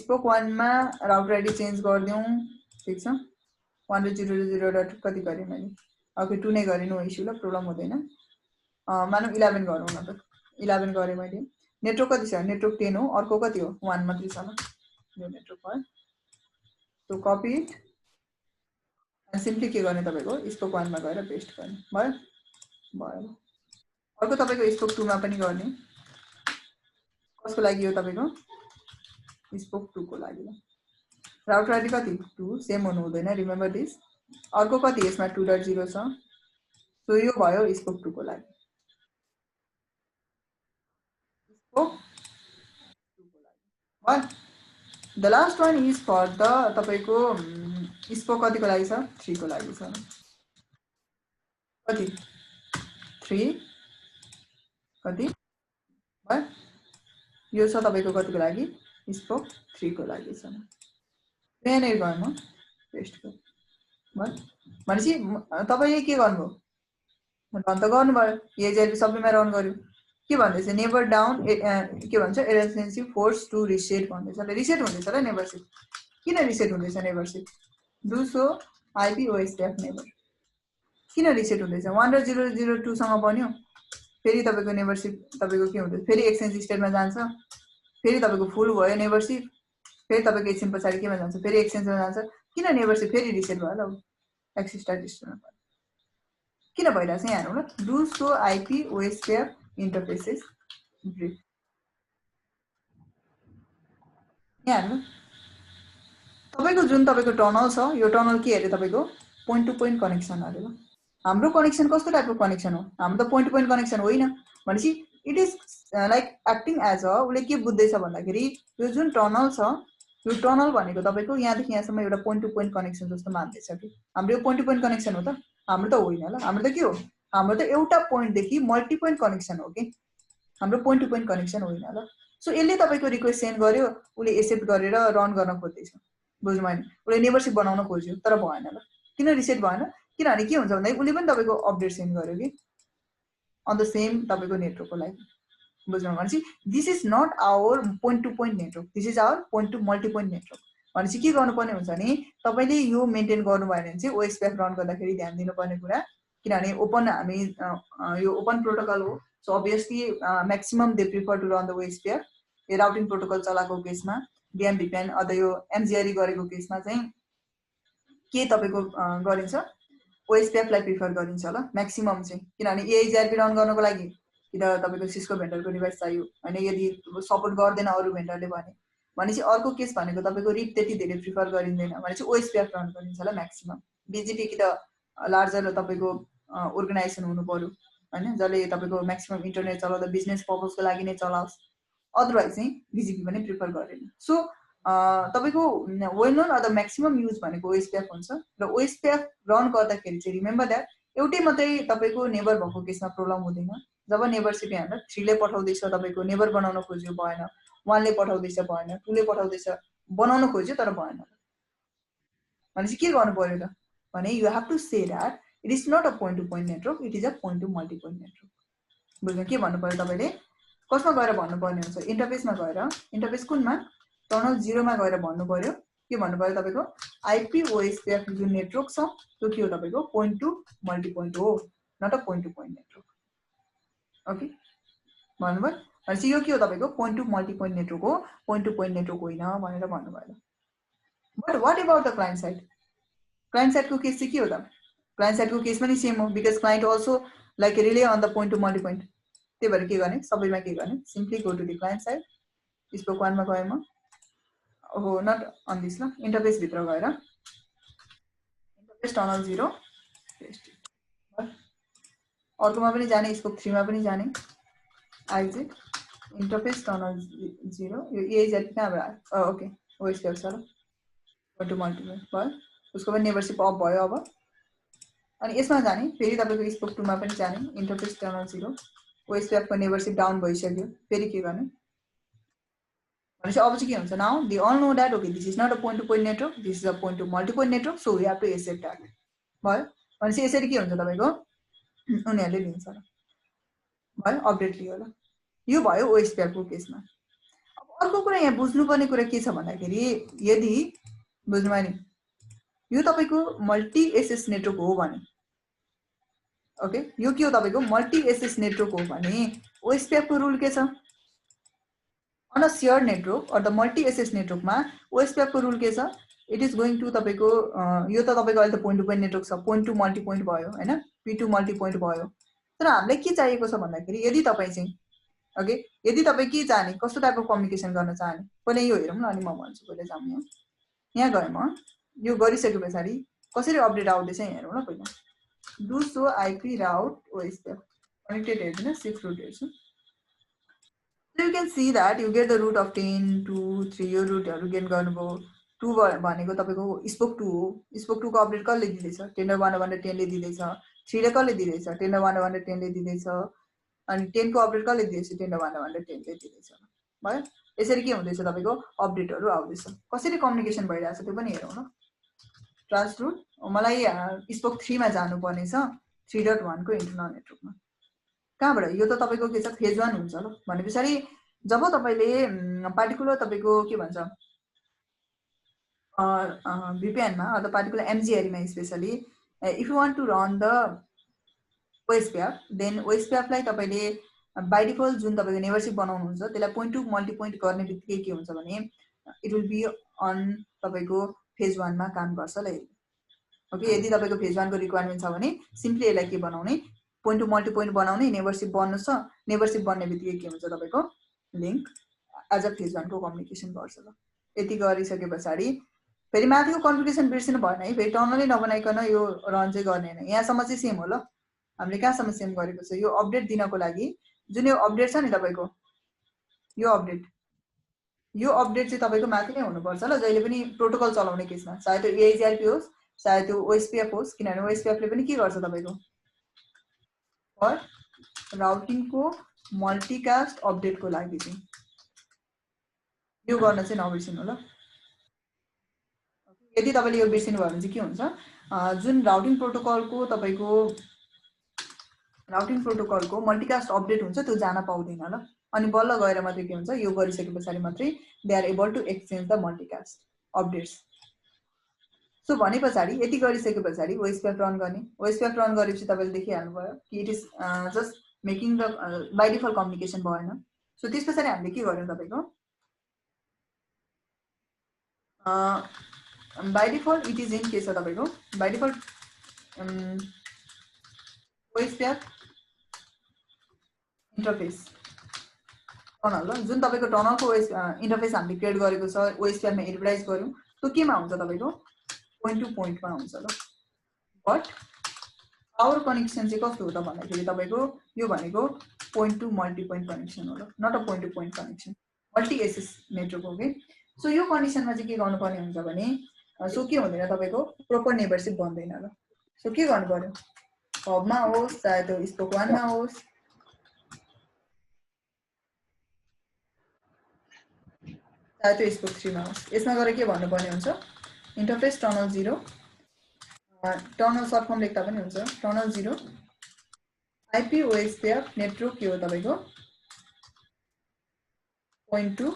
स्पोक 1 मा राउटर आईडी चेन्ज गर्दियौ ठीक छ 1 र 0 र 0 डट कति गरेँ मैले ओके 2 नै गरेँ नो इस्यु ल प्रब्लम हुँदैन मानौ 11 गरौँ न त 11 गरेँ मैले नेटवर्क कति छ नेटवर्क 10 हो अर्को कति हो 1 मात्रै छ ल यो नेटवर्क भयो so copy it and simply के गर्ने तपाईको स्पोक 1 मा गएर पेस्ट गर्ने भयो भयो अर्को तपाईको स्पोक 2 मा पनि गर्ने कसको लागि हो तपाईको स्पोक 2 को लागि ल राउटर आइडी कति 2 सेम हुनु हुँदैन रिमेम्बर दिस अर्को कति यसमा 2.0 छ सो यो भयो स्पोक 2 को लागि स्पोक 2 को लागि भयो the last one is for the तपाईको स्पोक कति को लागि छ 3 को लागि छ कति 3 कति भयो यो छ तपाईको कतिको लागि स्पोक 3 को लागि छ यहाँनिर गएँ म पेस्ट गरेँ भनेपछि तपाईले के गर्नुभयो रन त गर्नुभयो एजेआरपी सबैमा रन गर्यो के भन्दैछ नेभर डाउन के भन्छ एरर फोर्स टु रिसेट भन्दैछ ल रिसेट हुँदैछ र नेभरसिप किन रिसेट हुँदैछ neighbourship do so IP OSPF neighbour किन रिसेट हुँदैछ 1 र 002 सँग बन्यो फेरि तपाईको नेभरसिप तपाईको के हुँदैछ फेरि एक्सचेन्ज स्टेटमा जान्छ फेरि तपाईको फुल भयो नेभरसिप फेरि तपाईको एकछिन पछाडी केमा जान्छ फेरि एक्सचेन्जमा जान्छ किन नेभरसिप फेरि रिसेट भयो ल एक्स स्टार्ट स्टोरमा किन भइरहेछ यहाँ हेरौँ ल do so IP OSPF interfaces brief यहाँ हेर्नु तपाईको जुन तपाईको टनल छ यो टनल के अरे तपाईको पोइन्ट टु पोइन्ट कनेक्सन अरे ल हाम्रो कनेक्सन कस्तो टाइपको कनेक्सन हो हाम्रो त पोइन्ट टु पोइन्ट कनेक्सन होइन भनेपछि it is like acting as a उले के बुझ्दैछ भन्दाखेरि यो जुन टनल छ यो टनल भनेको तपाईको यहाँदेखि यहाँसम्म एउटा पोइन्ट टु पोइन्ट कनेक्सन जस्तो मान्दैछ कि हाम्रो यो पोइन्ट टु पोइन्ट कनेक्सन हो त हाम्रो त होइन ल हाम्रो त के हो हाम्रो त एउटा पोइन्टदेखि मल्टी पोइन्ट कनेक्सन हो कि हाम्रो पोइन्ट टु पोइन्ट कनेक्सन होइन ल सो यसले तपाईको रिक्वेस्ट सेन्ड गर्यो उले एक्सेप्ट गरेर रन गर्न खोज्दैछ बुझ्नु भएन उले नेभरसिप बनाउन खोज्यो तर भएन ल किन रिसेट भएन किनभने के हुन्छ भन्दाखेरि उले पनि तपाईको अपडेट सेन्ड गर्यो कि अन द सेम तपाईको नेटवर्कको लागि बुझ्नु भनेपछि this is not our point to point network this is our point to multi point network भनेपछि के गर्नुपर्ने हुन्छ भने तपाईले यो मेन्टेन गर्नु भएन भने चाहिँ ओएसपीएफ रन गर्दाखेरि ध्यान दिनुपर्ने कुरा किनभने ओपन हामी यो ओपन प्रोटोकल हो so obviously maximum they prefer to run the OSPF यो राउटिङ प्रोटोकल चलाएको केसमा डीएमभिपिएन अथवा यो एमजीआरई गरेको केसमा चाहिँ के तपाईको गरिन्छ ओएसपीएफ लाई प्रिफर गरिन्छ ल म्याक्सिमम चाहिँ किनभने एएचआरपी रन गर्नको लागि कि त तपाईको सिस्को भेन्डरको डिभाइस चाहियो हैन यदि सपोर्ट गर्दैन अरु भेन्डरले भनेपछि अर्को केस भनेको तपाईको रिप त्यति धेरै प्रिफर गरिँदैन भनेपछि ओएसपीएफ रन गरिन्छ ल म्याक्सिमम बीजीपी कि त लार्जर तपाईको अर्गनाइजेसन हुनु पर्यो हैन जसले तपाईको म्याक्सिमम इन्टरनेट चलाउँदा बिजनेस पर्पसको लागि नै चलाओस् अदरवाइज चाहिँ बीजीपी पनि प्रिफर गर्दैन सो तपाईको well known or the maximum use भनेको ओएसपीएफ हुन्छ र ओएसपीएफ रन गर्दाखेरि चाहिँ रिमेम्बर दैट एउटै मात्रै तपाईको नेबर भएको केसमा प्रब्लम हुँदैन जब नेबरसिप यहाँ 3 ले पठाउँदैछ तपाईको नेबर बनाउन खोज्यो भएन 1 ले पठाउँदैछ भएन 2 ले पठाउँदैछ बनाउन खोज्यो तर भएन भनेपछि के गर्नु पर्यो त भने you have to say that it is not a point to point network it is a point to multi point network बुझ्नु के भन्नु पर्यो तपाईले कसमा गएर भन्नु पर्ने हुन्छ इन्टरफेसमा गएर इन्टरफेस कुनमा टनल 0 मा गएर भन्नु पर्यो के भन्नु पर्यो तपाईको आईपी ओएसपीएफ जुन नेटवर्क छ त्यो के हो तपाईको पोइन्ट टु मल्टी पोइन्ट हो not a point to point network okay भन्नुभयो भनेपछि यो के हो तपाईको point to multi point network हो पोइन्ट टु पोइन्ट नेटवर्क होइन भनेर भन्नुभयो but what about the client side को केस चाहिँ के हो त क्लाइन्ट साइड को केस पनि सेम हो because client also like rely on the point to multi point त्यही भएर के गर्ने सबैमा के गर्ने simply go to the client side spoke 1 मा गएँ म ओहो नट अन दिस ल इन्टरफेस भित्र गएर इन्टरफेस टनल 0 पेस्ट अर्कोमा पनि जाने स्कोप 3 मा पनि जाने एक्जिट इन्टरफेस टनल 0 यो एएचआरपी कहाँबाट ओके ओएसपीएफ छ ल पोइन्ट टु मल्टी पोइन्ट भयो उसको पनि नेबरशिप अफ भयो अब अनि यसमा जाने फेरि तपाईको स्कोप 2 मा पनि जाने इन्टरफेस टनल 0 ओएसपीएफ को नेबरशिप डाउन भइसक्यो फेरि के गर्ने भनेपछि अब चाहिँ के हुन्छ now they all know that okay this is not a point to point network this is a point to multi point network so we have to accept that भयो भनेपछि यसरी के हुन्छ तपाईको उनीहरुले लिन्छ ल भयो अपडेट लियो ल यो भयो ओएसपीएफ को केसमा अब अर्को कुरा यहाँ बुझ्नुपर्ने कुरा के छ भन्दाखेरि यदि बुझ्नुभयो नि यो तपाईको मल्टी एसएस नेटवर्क हो भने, ओके, यो के हो तपाईको मल्टी एसएस नेटवर्क हो भने ओएसपीएफ को रुल के छ? On a shared network or the multi access नेटवर्कमा ओएसपीएफ को रुल के छ? इट इज गोइङ टु तपाईको यो त तपाईको अहिले त पोइन्ट टु पोइन्ट नेटवर्क छ, पोइन्ट टु मल्टी पोइन्ट भयो हैन, P2 मल्टी पोइन्ट भयो। तर हामीलाई के चाहिएको छ भन्दाखेरि यदि तपाई चाहिँ ओके, यदि तपाई के चाहने, कस्तो टाइपको कम्युनिकेसन गर्न चाहने, पहिला यो हेरौँ न, अनि म भन्छु। पहिला जाउँ यहाँ गए म यो गरिसके पछाडि कसरी अपडेट आउँदैछ हेरौँ ल। पहिला do so IP route OSPF connected हेर्दिन, 6 रुट हेर्छु। So you can see that you get the root of 10, 2, 3 यो रुटहरु गेन गर्नुभयो। 2 भनेको तपाईको स्पोक 2 हो। स्पोक 2 को अपडेट कसले दिदैछ? टेन्डर 1/10 ले दिदैछ। 3 ले कसले दिदैछ? टेन्डर 1/10 ले दिदैछ। अनि 10 को अपडेट कसले दिदैछ? टेन्डर 1/10 ले दिदैछ। भयो? यसरी के हुँदैछ तपाईको अपडेटहरु आउँदैछ। कसरी कम्युनिकेसन भइरहेछ त्यो पनि हेरौँ न। ट्रान्स रुट मलाई स्पोक 3 मा जानु पर्ने छ, 3.1 को इन्टरनल नेटवर्कमा। कहाँबाट? यो त तपाईको के छ, फेज 1 हुन्छ ल। भनेपछि जब तपाईले पार्टिकुलर तपाईको के भन्छ VPN मा अथवा पार्टिकुलर MGRE मा specially if you want to run the OSPF, then OSPF लाई तपाईले बाइ डिफल्ट जुन तपाईको नेभरशिप बनाउनुहुन्छ त्यसलाई पोइन्ट टु मल्टी पोइन्ट गर्ने बित्तिकै के हुन्छ भने इट विल बी अन तपाईको फेज 1 मा काम गर्छ ल। ओके, यदि तपाईको फेज 1 को रिक्वायरमेन्ट छ भने सिम्पली यसलाई के बनाउने, पोइन्ट टु मल्टी पोइन्ट बनाउने, नेभरशिप बन्नु छ। नेभरशिप बन्ने बित्तिकै के हुन्छ तपाईको लिंक एज अ फेज 1 को कम्युनिकेसन गर्छ ल। यति गरिसके पछाडि फेरि माथिको कन्फिगरेसन बिर्सिनु भएन है, फेरि टनलै नबनाइकन यो रन चाहिँ गर्ने हैन। यहाँसम्म चाहिँ सेम हो ल। हामीले कहाँसम्म सेम गरेको छ, यो अपडेट दिनको लागि जुन यो अपडेट छ नि तपाईको, यो अपडेट चाहिँ तपाईको माथि नै हुनुपर्छ ल। जहिले पनि प्रोटोकल चलाउने केसमा, चाहे त्यो AHRP होस् चाहे त्यो OSPF होस्, किनभने OSPF ले पनि के गर्छ तपाईको फर राउटिङ को मल्टिकास्ट अपडेट को लागि चाहिँ यो गर्न चाहिँ नबिर्सिनु ल। यदि तपाईले यो बिर्सिनु भयो भने चाहिँ के हुन्छ, जुन राउटिङ प्रोटोकलको मल्टिकास्ट अपडेट हुन्छ त्यो जान पाउँदैन ल। अनि बल्ल गएर मात्रै के हुन्छ, यो गरिसके पछाडि मात्रै they are able to exchange the multicast updates. So भने पछाडि यति गरिसके पछाडि OSPF रन गर्ने। OSPF रन गरेपछि तपाईले देखिहाल्नु भयो कि it is just making the by default communication भएन। सो त्यस पछाडि हामीले के गर्यौं तपाईको by default it is in के छ तपाईको by default OSPF interface tunnel ल। जुन तपाईको टनलको इन्टरफेस हामीले क्रिएट गरेको छ, OSPF मा एडभर्टाइज गर्यौं, त्यो केमा हुन्छ तपाईको पोइन्ट टु पोइन्टमा हुन्छ ल। बट आवर कनेक्सन चाहिँ कस्तो हो त भन्दाखेरि तपाईको यो भनेको point to multi point connection हो ल, not a point to point connection, multi SS network हो के। सो यो कन्डिसनमा चाहिँ के गर्नुपर्ने हुन्छ भने, सो के हुँदैन तपाईको प्रोपर नेबरशिप बन्दैन ल। सो के गर्नु पर्यो, हबमा होस् चाहे त्यो स्पोक 1 मा होस् चाहे त्यो स्पोक 3 मा होस्, यसमा गएर के भन्नुपर्ने हुन्छ, interface tunnel 0, tunnel short form लेख्दा पनि हुन्छ, टनल 0 आइपी OSPF नेटवर्क के हो तपाईको पोइन्ट टु,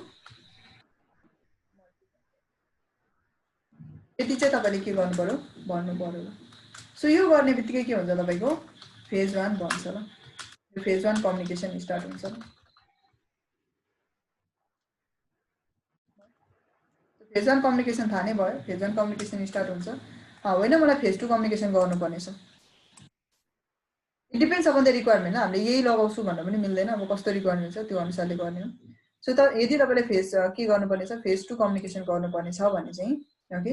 यति चाहिँ तपाईले के गर्नु पर्यो भन्नु पर्यो। सो यो गर्ने बित्तिकै के हुन्छ तपाईको फेज 1 बन्छ ल। यो फेज 1 कम्युनिकेसन स्टार्ट हुन्छ ल। फेज 1 कम्युनिकेसन थाहा नै भयो, फेज 1 कम्युनिकेसन स्टार्ट हुन्छ। होइन मलाई फेज 2 कम्युनिकेसन गर्नुपर्ने छ, it depends upon the requirement. हामीले यही लगाउँछु भन्न पनि मिल्दैन, अब कस्तो रिक्वायरमेन्ट छ त्यो अनुसारले गर्ने हो। सो त यदि तपाईले फेज के गर्नुपर्ने छ, फेज 2 कम्युनिकेसन गर्नुपर्ने छ भने चाहिँ ओके,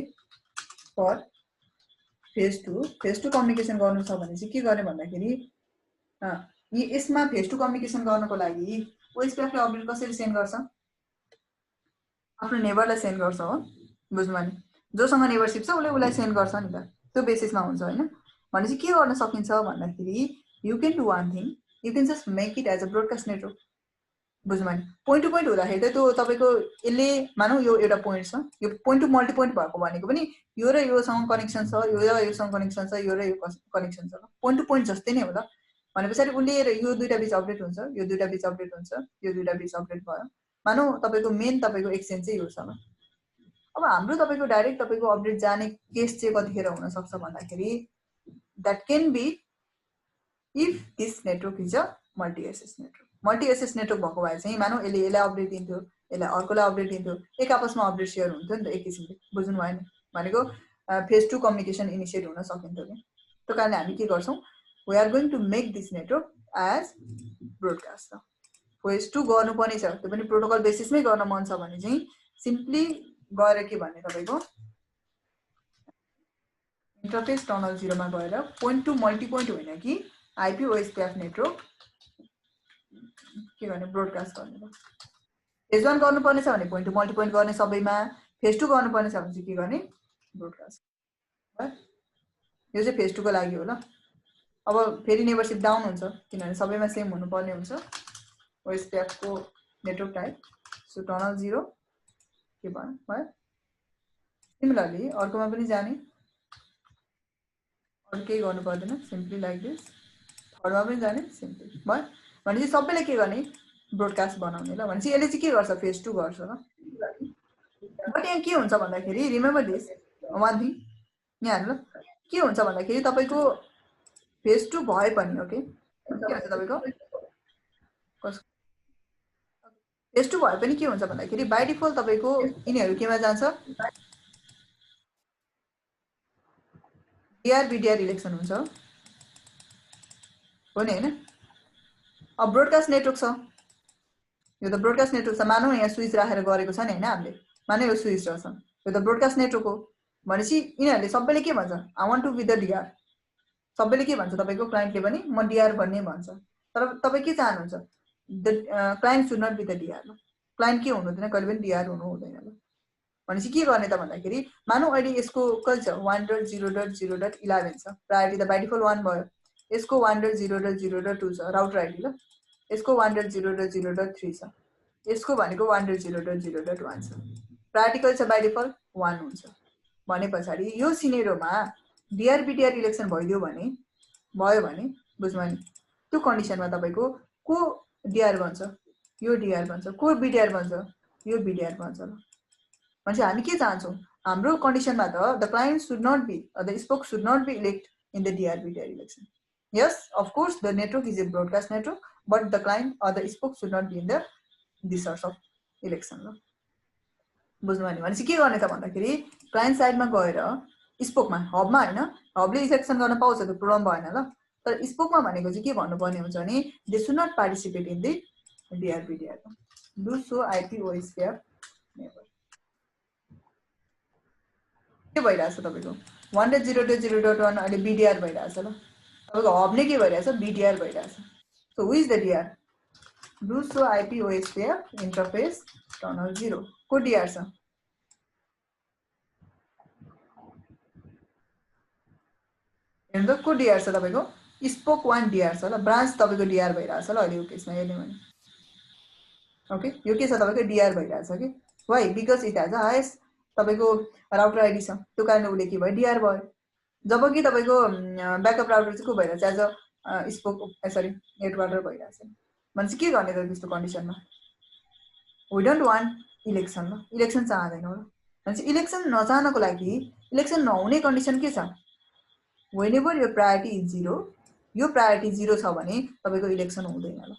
फर फेज 2 कम्युनिकेसन गर्नु छ भने चाहिँ के गर्ने भन्दाखेरि यसमा फेज 2 कम्युनिकेसन गर्नको लागि OSPF ले अपडेट कसरी सेन्ड गर्छ, आफ्नो नेबरलाई सेन्ड गर्छ हो, बुझ्नु नि, जोसँग नेबरशिप छ उसलाई सेन्ड गर्छ नि त, त्यो बेसिसमा हुन्छ हैन। भनेपछि के गर्न सकिन्छ भन्दाखेरि you can do one thing, you can just make it as a broadcast network, बुझ्नु नि। पोइन्ट टु पोइन्ट हुँदाखेरि त त्यो तपाईको यसले मानौ यो एउटा पोइन्ट छ, यो पोइन्ट टु मल्टी पोइन्ट भएको भनेको पनि यो र योसँग कनेक्सन छ, यो र योसँग कनेक्सन छ, यो र यो कनेक्सन छ, पोइन्ट टु पोइन्ट जस्तै नै हो ल। भनेपछि उसले यो दुईटा बीच अपडेट हुन्छ, यो दुईटा बीच अपडेट हुन्छ, यो दुईटा बीच अपडेट भयो, मानौ तपाईको मेन तपाईको एक्सचेन्ज चाहिँ यो छ ल। अब हाम्रो तपाईको डाइरेक्ट तपाईको अपडेट जाने केस चाहिँ कतिखेर हुन सक्छ भन्दाखेरि that can be if this network is a multi-access network. Multi-access network भएको भए चाहिँ मानौ यसलाई अपडेट दिन्थ्यो, यसलाई अर्कोलाई अपडेट दिन्थ्यो, एक आपसमा अपडेट शेयर हुन्थ्यो नि त एक किसिमले, बुझ्नु भयो नि? भनेको फेज 2 कम्युनिकेसन इनिशिएट हुन सकिन्थ्यो नि। त्यो कारणले हामी के गर्छौं, we are going to make this network as broadcast. Phase 2 गर्नुपर्ने छ, त्यो पनि प्रोटोकल बेसिसमै गर्न मन छ भने चाहिँ सिम्पली गएर के भन्ने तपाईको इन्टरफेस टनल 0 मा गएर पोइन्ट टु मल्टी पोइन्ट होइन कि आईपी ओएसपीएफ नेटवर्क के गर्ने ब्रोडकास्ट गर्ने हो। फेज 1 गर्नुपर्ने छ भने पोइन्ट टु मल्टी पोइन्ट गर्ने सबैमा, फेज 2 गर्नुपर्ने छ भने चाहिँ के गर्ने ब्रोडकास्ट। यो चाहिँ फेज 2 को लागि हो ल। अब फेरि नेबरशिप डाउन हुन्छ किनभने सबैमा सेम हुनुपर्ने हुन्छ ओएसपीएफ को नेटवर्क टाइप। सो टनल 0 के भयो। सिमिलरली अर्कोमा पनि जाने, अरु केही गर्नु पर्दैन, सिम्पली लाइक दिस। थर्डमा पनि जाने सिम्पली भयो। भनेपछि सबैले के गर्ने ब्रोडकास्ट बनाउने ल। भनेपछि यसले चाहिँ के गर्छ फेज 2 गर्छ ल। बट यहाँ के हुन्छ भन्दाखेरि रिमेम्बर दिस वान थिङ यहाँ ल, के हुन्छ भन्दाखेरि तपाईको फेज 2 भए पनि ओके के हुन्छ तपाईको फेज 2 भए पनि के हुन्छ भन्दाखेरि बाइ डिफल्ट तपाईको यिनीहरु केमा जान्छ डीआर बीडीआर इलेक्सन हुन्छ हो नि हैन। अब ब्रोडकास्ट नेटवर्क छ, यो त ब्रोडकास्ट नेटवर्क छ, मानौ यहाँ स्विच राखेर गरेको छ नि हैन हामीले, माने यो स्विच रहेछ, यो त ब्रोडकास्ट नेटवर्क हो। भनेपछि यिनीहरुले सबैले के भन्छ I want to be the DR, सबैले के भन्छ तपाईको क्लाइन्टले पनि म डीआर भन्ने भन्छ। तर तपाई के चाहनुहुन्छ the client should not be the DR. Client के हुनु हुँदैन कहिले पनि डीआर हुनु हुँदैन ल। भनेपछि के गर्ने त भन्दाखेरि मानौ अहिले यसको कति छ 1.0.0.11 छ, प्रायोरिटी त बाइ डिफल्ट 1 भयो। यसको 1.0.0.2 छ राउटर आईडी ल, यसको 1.0.0.3 छ, यसको भनेको 1.0.0.1 छ। प्रायोरिटी कति छ बाइ डिफल्ट 1 हुन्छ। भने पछाडी यो सिनेरियोमा डीआर बीडीआर इलेक्सन भइदियो भने बुझ्नु नि, त्यो कन्डिसनमा तपाईको को डीआर बन्छ, यो डीआर बन्छ, को बीडीआर बन्छ, यो बीडीआर बन्छ ल। भनेपछि हामी के चाहन्छौं हाम्रो कन्डिसनमा त the client should not be the spoke should not be elect in the DR BDR election. Yes, of course, the network is a broadcast network, but the client or the spoke should not be in the this sort of election. बुझ्नु नि। भनेपछि के गर्ने त भन्दाखेरि client साइडमा गएर स्पोकमा हबमा हैन, हबले इलेक्सन गर्न पाउँछ त्यो प्रब्लम भएन ल। तर स्पोकमा भनेको चाहिँ के भन्नुपर्ने हुन्छ भने they should not participate in the DR BDR. Do show IP OSPF neighbour. के भइराछ तपाईको 1.0.0.1 अहिले बीडीआर भइराछ ल। तपाईँको हब नै के भइरहेछ बीडीआर भइरहेछ। So who is the DR, do show IP OSPF interface tunnel 0 को डीआर छ हेर्नु त को डीआर छ तपाईको स्पोक 1 डीआर छ ल। ब्रान्च तपाईको डीआर भइरहेछ ल अहिले यो केसमा हेर्ने भने ओके। यो के छ तपाईको डीआर भइरहेछ कि why because it has a highest तपाईको राउटर आईडी छ, त्यो कारणले उले के भयो डीआर भयो। जबकि तपाईको ब्याकअप राउटर चाहिँ को भइरहेछ as a spoke sorry headquarter भइरहेछ। भनेपछि के गर्ने त त्यस्तो कन्डिसनमा वी डोन्ट वान्ट इलेक्सन ल, इलेक्सन चाहदैनौ ल। भनेपछि इलेक्सन नचाहनको लागि इलेक्सन नहुने कन्डिसन के छ व्हेनेभर यो प्रायोरिटी इज 0, यो प्रायोरिटी 0 छ भने तपाईको इलेक्सन हुँदैन ल।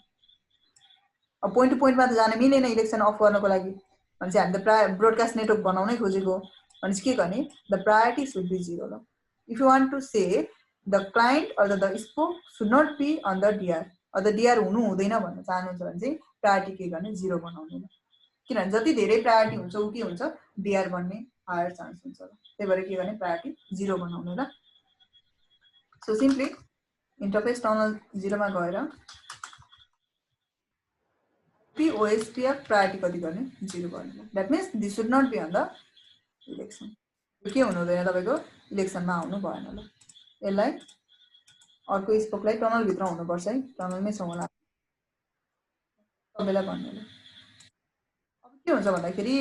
अब पोइन्ट टु पोइन्टमा त जान मिलेन इलेक्सन अफ गर्नको लागि। भनेपछि हामी त ब्रोडकास्ट नेटवर्क बनाउनै खोजेको। भनेपछि के गर्ने द प्रायोरिटी शुड बी 0 ल। If you want to say the client or the spoke should not be on the DR or the DR हुनु हुँदैन भन्न चाहनुहुन्छ भने चाहिँ प्रायोरिटी के गर्ने 0 बनाउने ल। किनभने जति धेरै प्रायोरिटी हुन्छ उ के हुन्छ DR बन्ने हायर चान्स हुन्छ ल। त्यही भएर के गर्ने प्रायोरिटी 0 बनाउने ल। सो सिम्पली इन्टरफेस टनल 0 मा गएर POSPF प्रायोरिटी कति गर्ने 0 गर्ने। That means this should not be on the election. के हुनु हुँदैन तपाईको इलेक्सनमा आउनु भएन ल। यसलाई अर्को स्पोकलाई टनल भित्र हुनुपर्छ है, टनलमै छ होला सबैलाई भन्ने ल। अब के हुन्छ भन्दाखेरि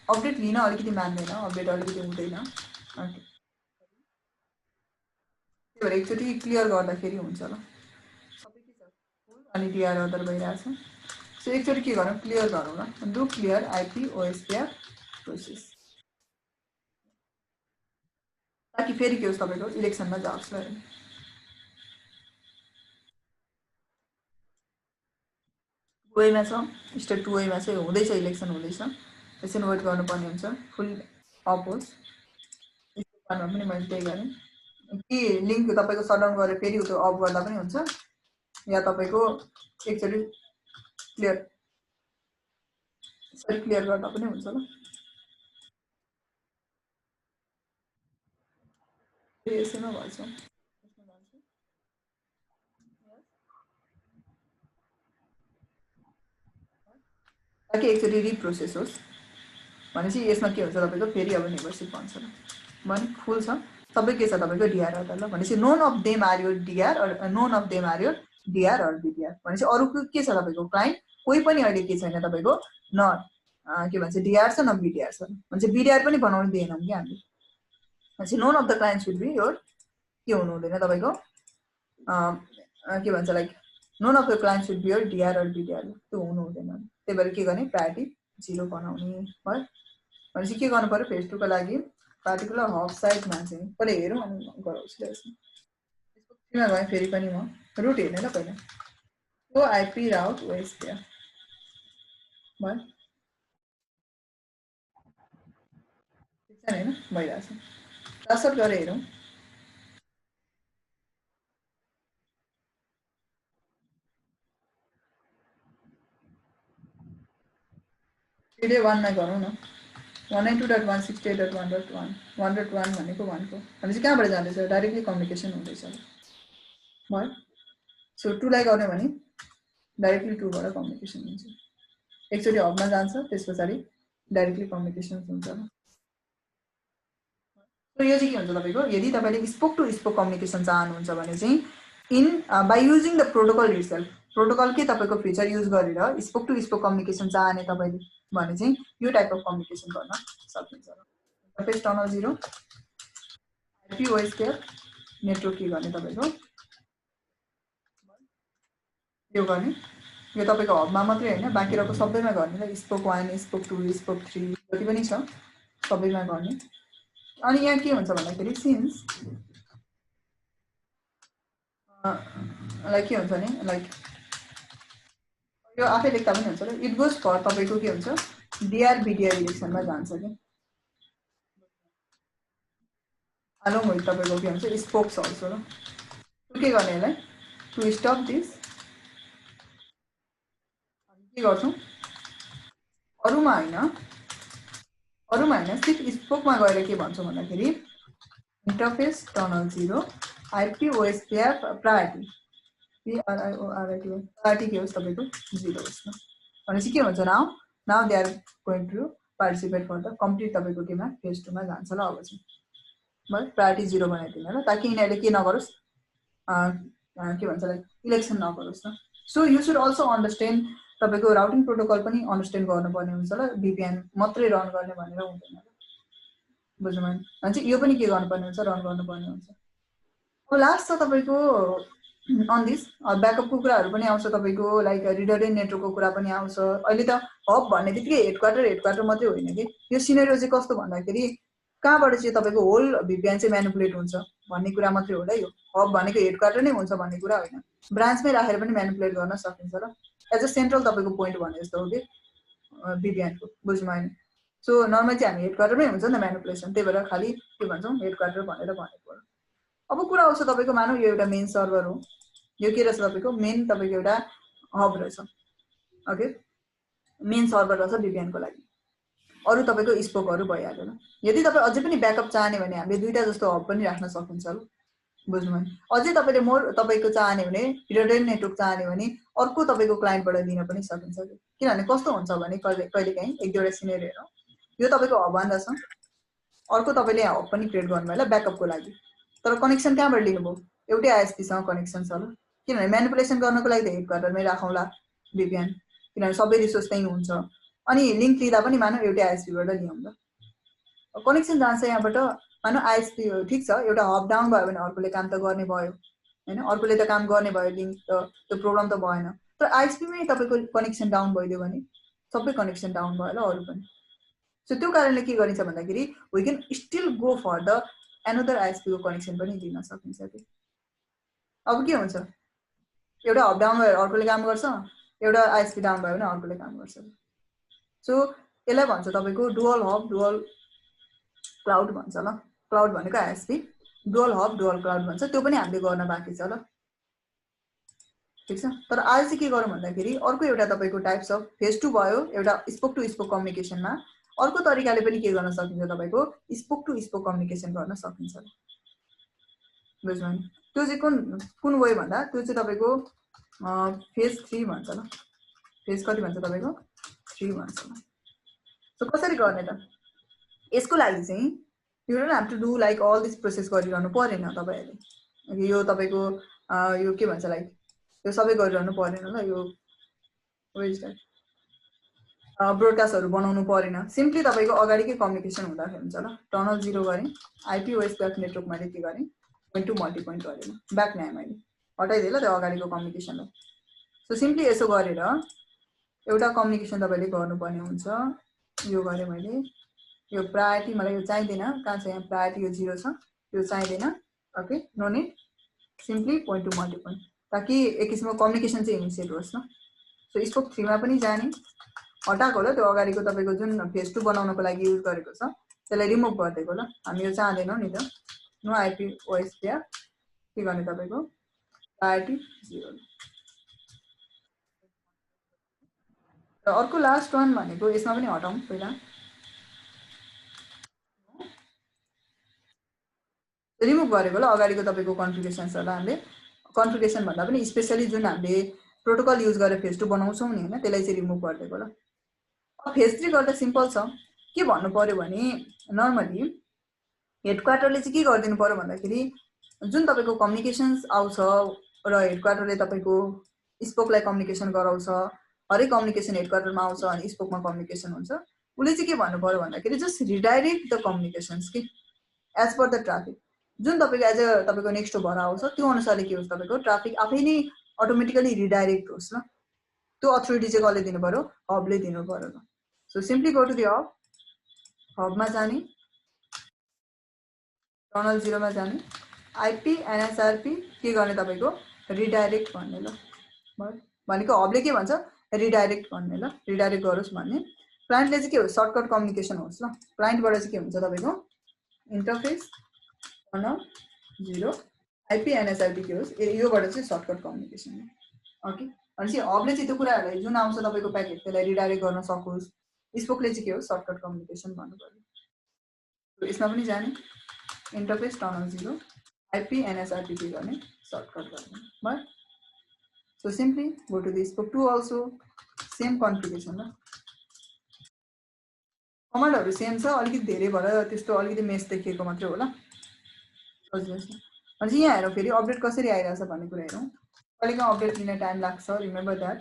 अपडेट लिन अलिकति मान्दैन, अपडेट अलिकति हुँदैन। ओके त्यही भएर एकचोटि क्लियर गर्दाखेरि हुन्छ ल। सबै के छ फुल अनि डीआर अदर भइरहेछ। सो एकचोटि के गरौँ क्लियर गरौँ ल। Do clear IP OSPF process. ताकि फेरि के होस् तपाईको इलेक्सनमा जाओस् ल। वेमा छ स्टेप 2 वेमा चाहिँ हुँदैछ, इलेक्सन हुँदैछ, त्यसैले वेट गर्नुपर्ने हुन्छ फुल अप होस्। स्टेप 1 मा पनि मैले त्यही गरेँ कि लिङ्क तपाईँको सटडाउन गरेर फेरि त्यो अफ गर्दा पनि हुन्छ, या तपाईँको एकचोटि क्लियर गर्दा पनि हुन्छ ल। यसैमा भएछ ताकि एकचोटि रिप्रोसेस होस् भनेपछि यसमा के हुन्छ तपाईँको फेरि अब नेभरसिप भन्छ ल भने फुल छ सबै के छ तपाईँको डिआर अर्डर ल भनेपछि none of them are your DR none of them are your DR or BDR भनेपछि अरू के छ तपाईँको क्लाइन्ट कोही पनि अहिले के छैन तपाईँको न के भन्छ डिआर छ न बिडिआर छ भनेपछि बिडिआर पनि बनाउनु दिएनौँ कि हामीले। भनेपछि none of the client should be your के हुनु हुँदैन तपाईँको के भन्छ like none of the client should be your DR or BDR त्यो हुनु हुँदैन। त्यही भएर के गर्ने प्रायोरिटी 0 बनाउने भयो। भनेपछि के गर्नु पर्यो फेज 2 को लागि पार्टिकुलर हब साइडमा चाहिँ पहिला हेरौँ अनि गराउँछु ल। यसमा गएँ फेरि पनि म रुट हेर्ने ल पहिला त्यो आइपी राउट वेस्ट त्यहाँ भयो ठिक छ हैन भइरहेछ ट्रान्सफर गरेर हेरौँ। डे 1 मा गरौँ न 192.168.1.1 1.1 भनेको 1 को भनेपछि कहाँबाट जाँदैछ डाइरेक्टली कम्युनिकेसन हुँदैछ भयो। सो 2 लाई गर्ने भने डाइरेक्टली 2 बाट कम्युनिकेसन हुन्छ, एकचोटि हबमा जान्छ त्यसपछि डाइरेक्टली कम्युनिकेसन हुन्छ। सो यो चाहिँ के हुन्छ तपाईको यदि तपाईले स्पोक टु स्पोक कम्युनिकेसन चाहनुहुन्छ भने चाहिँ in by using the protocol itself protocol के तपाईको फिचर युज गरेर स्पोक टु स्पोक कम्युनिकेसन चाहने तपाईले भने चाहिँ यो टाइप अफ कम्युनिकेसन गर्न सकिन्छ। Interface tunnel 0 IP voice care network के गर्ने तपाईको यो गर्ने यो तपाईको हबमा मात्रै हैन बाँकी रहेको सबैमा गर्ने ल स्पोक 1 स्पोक 2 स्पोक 3 जति पनि छ सबैमा गर्ने। अनि यहाँ के हुन्छ भन्दाखेरि सिन्स लाइक के हुन्छ नि लाइक यो आफै लेख्दा पनि हुन्छ ल इट गोज फर तपाईको के हुन्छ डिआर बिडिआर इलेक्सनमा जान्छ कि अलङ विथ तपाईको के हुन्छ स्पोक्स अल्सो ल के गर्ने यसलाई टु स्टप दिस के गर्छौँ अरूमा हैन सिर्फ स्पोकमा गएर के भन्छौँ भन्दाखेरि interface tunnel 0 IP OSPF priority priority के होस् तपाईको 0 होस् न भनेपछि के हुन्छ now they are going to participate for the complete तपाईको केमा फेज 2 मा जान्छ ल। अब चाहिँ भयो प्रायोरिटी 0 बनाइदिनु ल ताकि यिनीहरूले के नगरोस् के भन्छ लाइक इलेक्सन नगरोस् न। So you should also understand तपाईको राउटिङ प्रोटोकल पनि अन्डरस्ट्यान्ड गर्नुपर्ने हुन्छ ल भिपिएन मात्रै रन गर्ने भनेर हुँदैन ल बुझ्नुभयो भने यो पनि के गर्नुपर्ने हुन्छ रन गर्नुपर्ने हुन्छ। अब लास्ट छ तपाईको अन दिस ब्याकअपको कुराहरू पनि आउँछ तपाईको लाइक रिडन्डेन्ट नेटवर्कको कुरा पनि आउँछ। अहिले त हब भन्ने बित्तिकै हेडक्वार्टर मात्रै होइन कि यो सिनेरियो चाहिँ कस्तो भन्दाखेरि कहाँबाट चाहिँ तपाईको होल भिपिएन चाहिँ म्यानिपुलेट हुन्छ भन्ने कुरा मात्रै हो ल। यो हब भनेको हेडक्वार्टर नै हुन्छ भन्ने कुरा होइन, ब्रान्चमै राखेर पनि म्यानिपुलेट गर्न सकिन्छ ल एज अ सेन्ट्रल तपाईको पोइन्ट भने जस्तो हो कि भिपिएनको बुझ्नु भएन। सो नर्मली चाहिँ हामी हेडक्वार्टरमै हुन्छ नि त म्यानिपुलेसन त्यही भएर खालि के भन्छौँ हेडक्वार्टर भनेर भनेको। अब कुरा आउँछ तपाईको मानौ यो एउटा मेन सर्भर हो यो के रहेछ तपाईको मेन तपाईको एउटा हब रहेछ ओके मेन सर्भर रहेछ भिपिएनको लागि अरु तपाईको स्पोकहरु भइहाल्यो ल। यदि तपाई अझै पनि ब्याकअप चाहने भने हामीले दुईटा जस्तो हब पनि राख्न सकिन्छ ल बुझ्नुभयो। अझै तपाईले मोर तपाईको चाहने भने रिडन्डेन्ट नेटवर्क चाहने भने अर्को तपाईको क्लाइन्टबाट लिन पनि सकिन्छ किनभने कस्तो हुन्छ भने कहिलेकाहीँ एक दुईवटा सिनेरियो हेरौँ यो तपाईको हब भन्दा छ अर्को तपाईले हब पनि क्रिएट गर्नुभयो ल ब्याकअपको लागि तर कनेक्सन कहाँबाट लिनुभयो एउटै आईएसपी सँग कनेक्सन छ ल किनभने म्यानिपुलेसन गर्नको लागि त हेडक्वार्टरमै राखौँला भिपिएन किनभने सबै रिसोर्स त्यही हुन्छ अनि लिंक लिँदा पनि मानौ एउटै आईएसपी बाट लियौँ ल कनेक्सन जान्छ यहाँबाट मानौ आईएसपी ठीक छ एउटा हब डाउन भयो भने अर्कोले काम त गर्ने भयो हैन अर्कोले त काम गर्ने भयो लिंक त त्यो प्रब्लम त भएन तर आईएसपी मै तपाईको कनेक्सन डाउन भइदियो भने सबै कनेक्सन डाउन भयो ल अरु पनि। सो त्यो कारणले के गरिन्छ भन्दाखेरि we can still go for the another ISP को कनेक्सन पनि दिन सकिन्छ। अब के हुन्छ, एउटा हब डाउन भएर अर्कोले काम गर्छ, एउटा आइएसपी डाउन भयो भने अर्कोले काम गर्छ। सो यसलाई भन्छ तपाईको डुअल हब डुअल क्लाउड भन्छ ल। क्लाउड भनेको ISP, dual hub dual cloud भन्छ, त्यो पनि हामीले गर्न बाँकी छ ल। ठीक छ, तर आज चाहिँ के गरौँ भन्दाखेरि अर्को एउटा तपाईको टाइप्स अफ फेज 2 भयो, एउटा स्पोक टु स्पोक कम्युनिकेसनमा अर्को तरिकाले पनि के गर्न सकिन्छ तपाईको स्पोक टु स्पोक कम्युनिकेसन गर्न सकिन्छ। बुझ्नु नि, त्यो चाहिँ कुन वे भन्दा त्यो चाहिँ तपाईको फेज 3 भन्छ ल। फेज कति भन्छ तपाईको 3 भन्छ ल। सो कसरी गर्ने त, यसको लागि चाहिँ you don't have to do like all this process गरिरहनु परेन तपाईहरुले। यो तपाईको यो के भन्छ लाइक यो सबै गरिरहनु परेन ल। यो ब्रोडकास्टहरु बनाउनु परेन, सिम्पली तपाईको अगाडिकै कम्युनिकेसन हुँदाखेरि हुन्छ ल। टनल 0 गरे, आईपी ओएस ब्याक नेटवर्क मैले के गरे, पोइन्ट टु मल्टी पोइन्ट गरे, ब्याक ल्याए मैले, हटाइदिए ल त्यो अगाडिको कम्युनिकेसनलाई। सो सिम्पली यसो गरेर एउटा कम्युनिकेसन तपाईले गर्नुपर्ने हुन्छ। यो गरे मैले, यो प्रायोरिटी मलाई यो चाहिदैन, कहाँ छ यहाँ प्रायोरिटी, यो 0 छ, यो चाहिदैन। Okay, no need, simply point to multi point, ताकि एक किसिमको कम्युनिकेसन चाहिँ इनिसिएट होस् न। सो स्पोक 3 मा पनि जाने, हटाएको ल त्यो अगाडिको तपाईको जुन फेज 2 बनाउनको लागि युज गरेको छ त्यसलाई रिमुभ गरिदिएको ल। हामी यो चाहदैनौं नि त। नो आईपी ओएस ब्याक के गर्ने तपाईको प्रायोरिटी 0। र अर्को लास्ट वान भनेको यसमा पनि हटाउँ पहिला, रिमुभ गरेको ल अगाडिको तपाईको कन्फिगरेसन्सहरुलाई। हामीले कन्फिगरेसन भन्दा पनि स्पेशली जुन हामीले प्रोटोकल युज गरेर फेज 2 बनाउँछौं नि हैन, त्यसलाई चाहिँ रिमुभ गरिदिएको ल। फेज 3 गर्दा सिम्पल छ, के भन्नु पर्यो भने नर्मली हेडक्वार्टरले चाहिँ के गरिदिनु पर्यो भन्दाखेरि जुन तपाईको कम्युनिकेसन्स आउँछ र हेडक्वार्टरले तपाईको स्पोकलाई कम्युनिकेसन गराउँछ, हरेक कम्युनिकेसन हेडक्वार्टरमा आउँछ अनि स्पोकमा कम्युनिकेसन हुन्छ। उले चाहिँ के भन्नु पर्यो भन्दाखेरि जस्ट रिडाइरेक्ट द कम्युनिकेसन्स के एज पर द ट्राफिक। जुन तपाईको एज अ तपाईको नेक्स्ट भएर आउँछ त्यो अनुसारले के होस् तपाईको ट्राफिक आफै नै अटोमेटिकली रिडाइरेक्ट होस् ल। त्यो अथोरिटी चाहिँ कसले दिनु पर्यो, हबले दिनु पर्यो ल। So simply go to the hub, हबमा जाने, टनल 0 मा जाने, आईपी एनएसआरपी के गर्ने तपाईको रिडाइरेक्ट भन्ने ल। भनेको हबले के भन्छ रिडाइरेक्ट भन्ने ल, रिडाइरेक्ट गरोस् भन्ने। क्लाइन्टले चाहिँ के हो सर्टकट कम्युनिकेसन होस् ल। क्लाइन्टबाट चाहिँ के हुन्छ तपाईको इन्टरफेस टनल 0 आईपी एनएसआरपी के होस्, योबाट चाहिँ सर्टकट कम्युनिकेसन। ओके, भनेपछि हबले चाहिँ त्यो कुराहरुलाई जुन आउँछ तपाईको प्याकेट त्यसलाई रिडाइरेक्ट गर्न सकोस्, स्पोकले चाहिँ के हो सर्टकट कम्युनिकेसन भन्नु पर्यो। यसमा पनि जाने, इन्टरफेस टनल 0 आईपी एनएसआरपी के गर्ने सर्टकट गर्ने भयो। So simply go to the spoke 2 also same configuration ल। कमान्डहरु सेम छ, अलिकति धेरै भएर त्यस्तो अलिकति मेस देखिएको मात्र हो ल। सजिलो छ। अनि यहाँ हेरौँ फेरि अपडेट कसरी आइरहेछ भन्ने कुरा हेरौँ। कहिलेकाहीँ अपडेट लिन टाइम लाग्छ, रिमेम्बर दैट।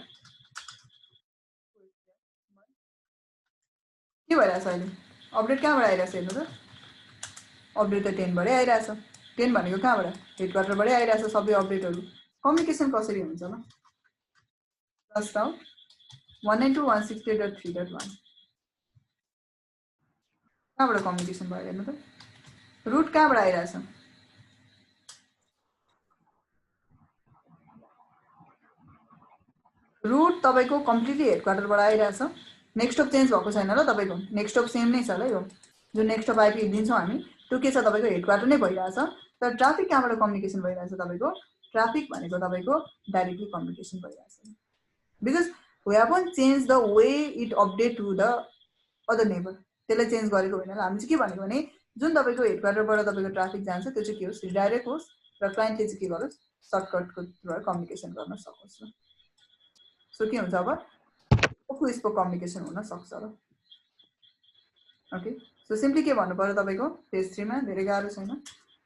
के भइरहेछ अहिले अपडेट कहाँबाट आइरहेछ हेर्नु त। अपडेट त 10 बाटै आइरहेछ। 10 भनेको कहाँबाट, हेडक्वार्टरबाटै आइरहेछ सबै अपडेटहरु। कम्युनिकेसन कसरी हुन्छ ल, जस्ट आउट 192.168.3.1 कहाँबाट कम्युनिकेसन भयो हेर्नु त। रुट कहाँबाट आइरहेछ, रुट तपाईको कम्प्लिटली हेडक्वार्टरबाट आइरहेछ। नेक्स्ट अफ चेन्ज भएको छैन ल तपाईको, नेक्स्ट अफ सेम नै छ ल। यो जुन नेक्स्ट अफ आईपी दिन्छौं हामी त्यो के छ तपाईको हेडक्वार्टर नै भइरहेछ। तर ट्राफिक कहाँबाट कम्युनिकेसन भइरहेछ तपाईको, ट्राफिक भनेको तपाईको डाइरेक्टली कम्युनिकेसन भइरहेछ। Because we haven't changed the way it update to the other neighbor, त्यसलाई चेन्ज गरेको होइन। हामी चाहिँ के भनेको भने जुन तपाईको हेडक्वार्टरबाट तपाईको ट्राफिक जान्छ त्यो चाहिँ के होस् रिडाइरेक्ट होस् र क्लाइन्टले चाहिँ के गरोस् सर्टकटको थ्रुबाट कम्युनिकेसन गर्न सकोस् ल। सो के हुन्छ अब स्पोक स्पोक कम्युनिकेसन हुन सक्छ ल। ओके, सो सिम्पली के भन्नु पर्यो तपाईको फेज 3 मा धेरै गाह्रो छैन।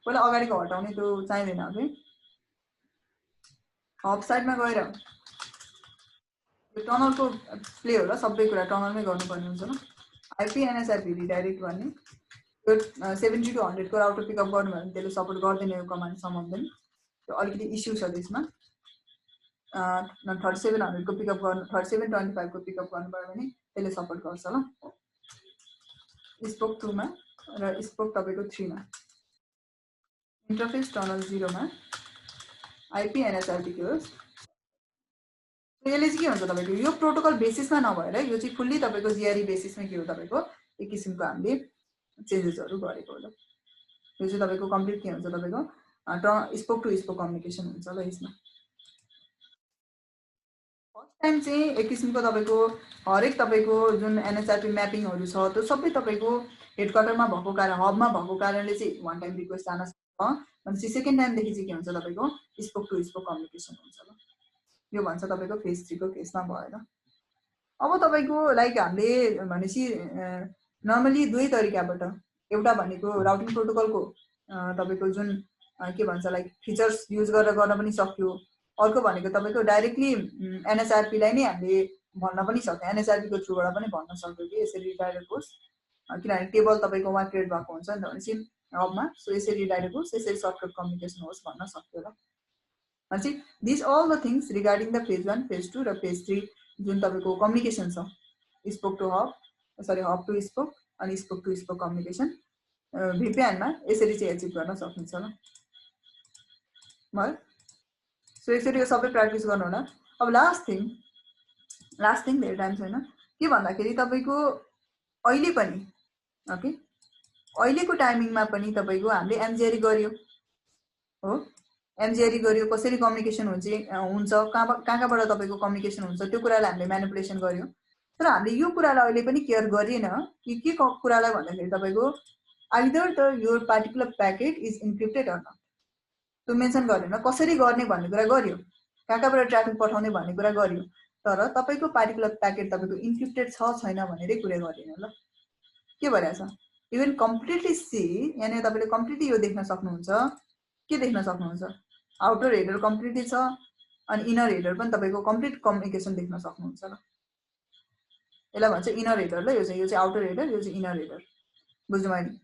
पहिला अगाडिको हटाउने त्यो चाहिदैन। ओके, हब साइडमा गएर टनलको प्ले हो ल, सबै कुरा टनलमै गर्नुपर्ने हुन्छ ल। आईपी एनएसआरपी रिडाइरेक्ट गर्ने, यो 70 to 100 को राउटर पिकअप गर्नु भने त्यसले सपोर्ट गर्दैन, यो कमान्ड सम्बन्धन त्यो अलिकति इस्यु छ त्यसमा। 3700 को पिकअप गर्नु, 3725 को पिकअप गर्नु भयो भने त्यसले सपोर्ट गर्छ ल स्पोक 2 मा र स्पोक तपाईको 3 मा। इन्टरफेस टनल 0 मा आइपी एनएचआरपी के होस्। यसले चाहिँ के हुन्छ तपाईको यो प्रोटोकल बेसिसमा नभएर यो चाहिँ फुल्ली तपाईको जीआरई बेसिसमा के हो तपाईको एक किसिमको हामीले चेन्जेसहरु गरेको हो। ल यो चाहिँ तपाईको कम्प्लिट के हुन्छ तपाईको स्पोक टु स्पोक कम्युनिकेसन हुन्छ ल। यसमा फर्स्ट टाइम चाहिँ एक किसिमको तपाईको हरेक तपाईको जुन एनएचआरपी म्यापिङहरु छ त्यो सबै तपाईको हेडक्वार्टरमा भएको कारण हबमा भएको कारणले चाहिँ वान टाइम रिक्वेस्ट जान सक्छ। अनि सेकेन्ड टाइम देखि चाहिँ के हुन्छ तपाईको स्पोक टु स्पोक कम्युनिकेसन हुन्छ ल। यो भन्छ तपाईको फेज 3 को केसमा भएर। अब तपाईको लाइक हामीले भनेसी नर्मली दुई तरिकाबाट एउटा भनेको राउटिङ प्रोटोकलको तपाईको जुन के भन्छ लाइक फिचर्स युज गरेर गर्न पनि सक्यो। अर्को भनेको तपाईको डाइरेक्टली एनएचआरपी लाई नै हामीले भन्न पनि सक्यो। एनएचआरपी को थ्रुबाट पनि भन्न सक्यो कि यसरी रिडाइरेक्ट होस् किनभने टेबल तपाईको वा क्रिएट भएको हुन्छ नि त भनेसी हबमा। सो यसरी रिडाइरेक्ट होस् यसरी सर्टकट कम्युनिकेसन होस् भन्न सक्यो ल। भनेसी this all the things regarding the phase 1 phase 2 र फेज 3 जुन तपाईको कम्युनिकेसन छ spoke to hub sorry hub to spoke अनि spoke to spoke communication VPN मा यसरी चाहिँ एचिभ गर्न सकिन्छ ल। सो यसरी यो सबै प्र्याक्टिस गर्नु होला। अब लास्ट थिङ धेरै टाइम छैन के भन्दाखेरि तपाईको अहिले पनि ओके अहिलेको टाइमिङमा पनि तपाईको हामीले एमजीआरई गर्यो हो। एमजीआरई गर्यो कसरी कम्युनिकेसन हुन्छ कहाँबाट तपाईको कम्युनिकेसन हुन्छ त्यो कुरालाई हामीले म्यानिपुलेसन गर्यो। तर हामीले यो कुरालाई अहिले पनि केयर गरिएन कि के कुरालाई भन्दाखेरि तपाईको either the your particular packet is encrypted or not त्यो मेन्सन गरेन। कसरी गर्ने भन्ने कुरा गर्यो कहाँबाट ट्राफिक पठाउने भन्ने कुरा गर्यो तर तपाईको पार्टिकुलर प्याकेट तपाईको इन्क्रिप्टेड छ छैन भनेरै कुरा गरिएन ल। के भइरहेछ इभन कम्प्लिटली सी यानी तपाईले कम्प्लिटली यो देख्न सक्नुहुन्छ के देख्न सक्नुहुन्छ आउटर हेडर कम्प्लिटली छ अनि इनर हेडर पनि तपाईको कम्प्लिट कम्युनिकेसन देख्न सक्नुहुन्छ ल। यसलाई भन्छ इनर हेडर ल। यो चाहिँ आउटर हेडर यो चाहिँ इनर हेडर बुझ्नु भयो नि।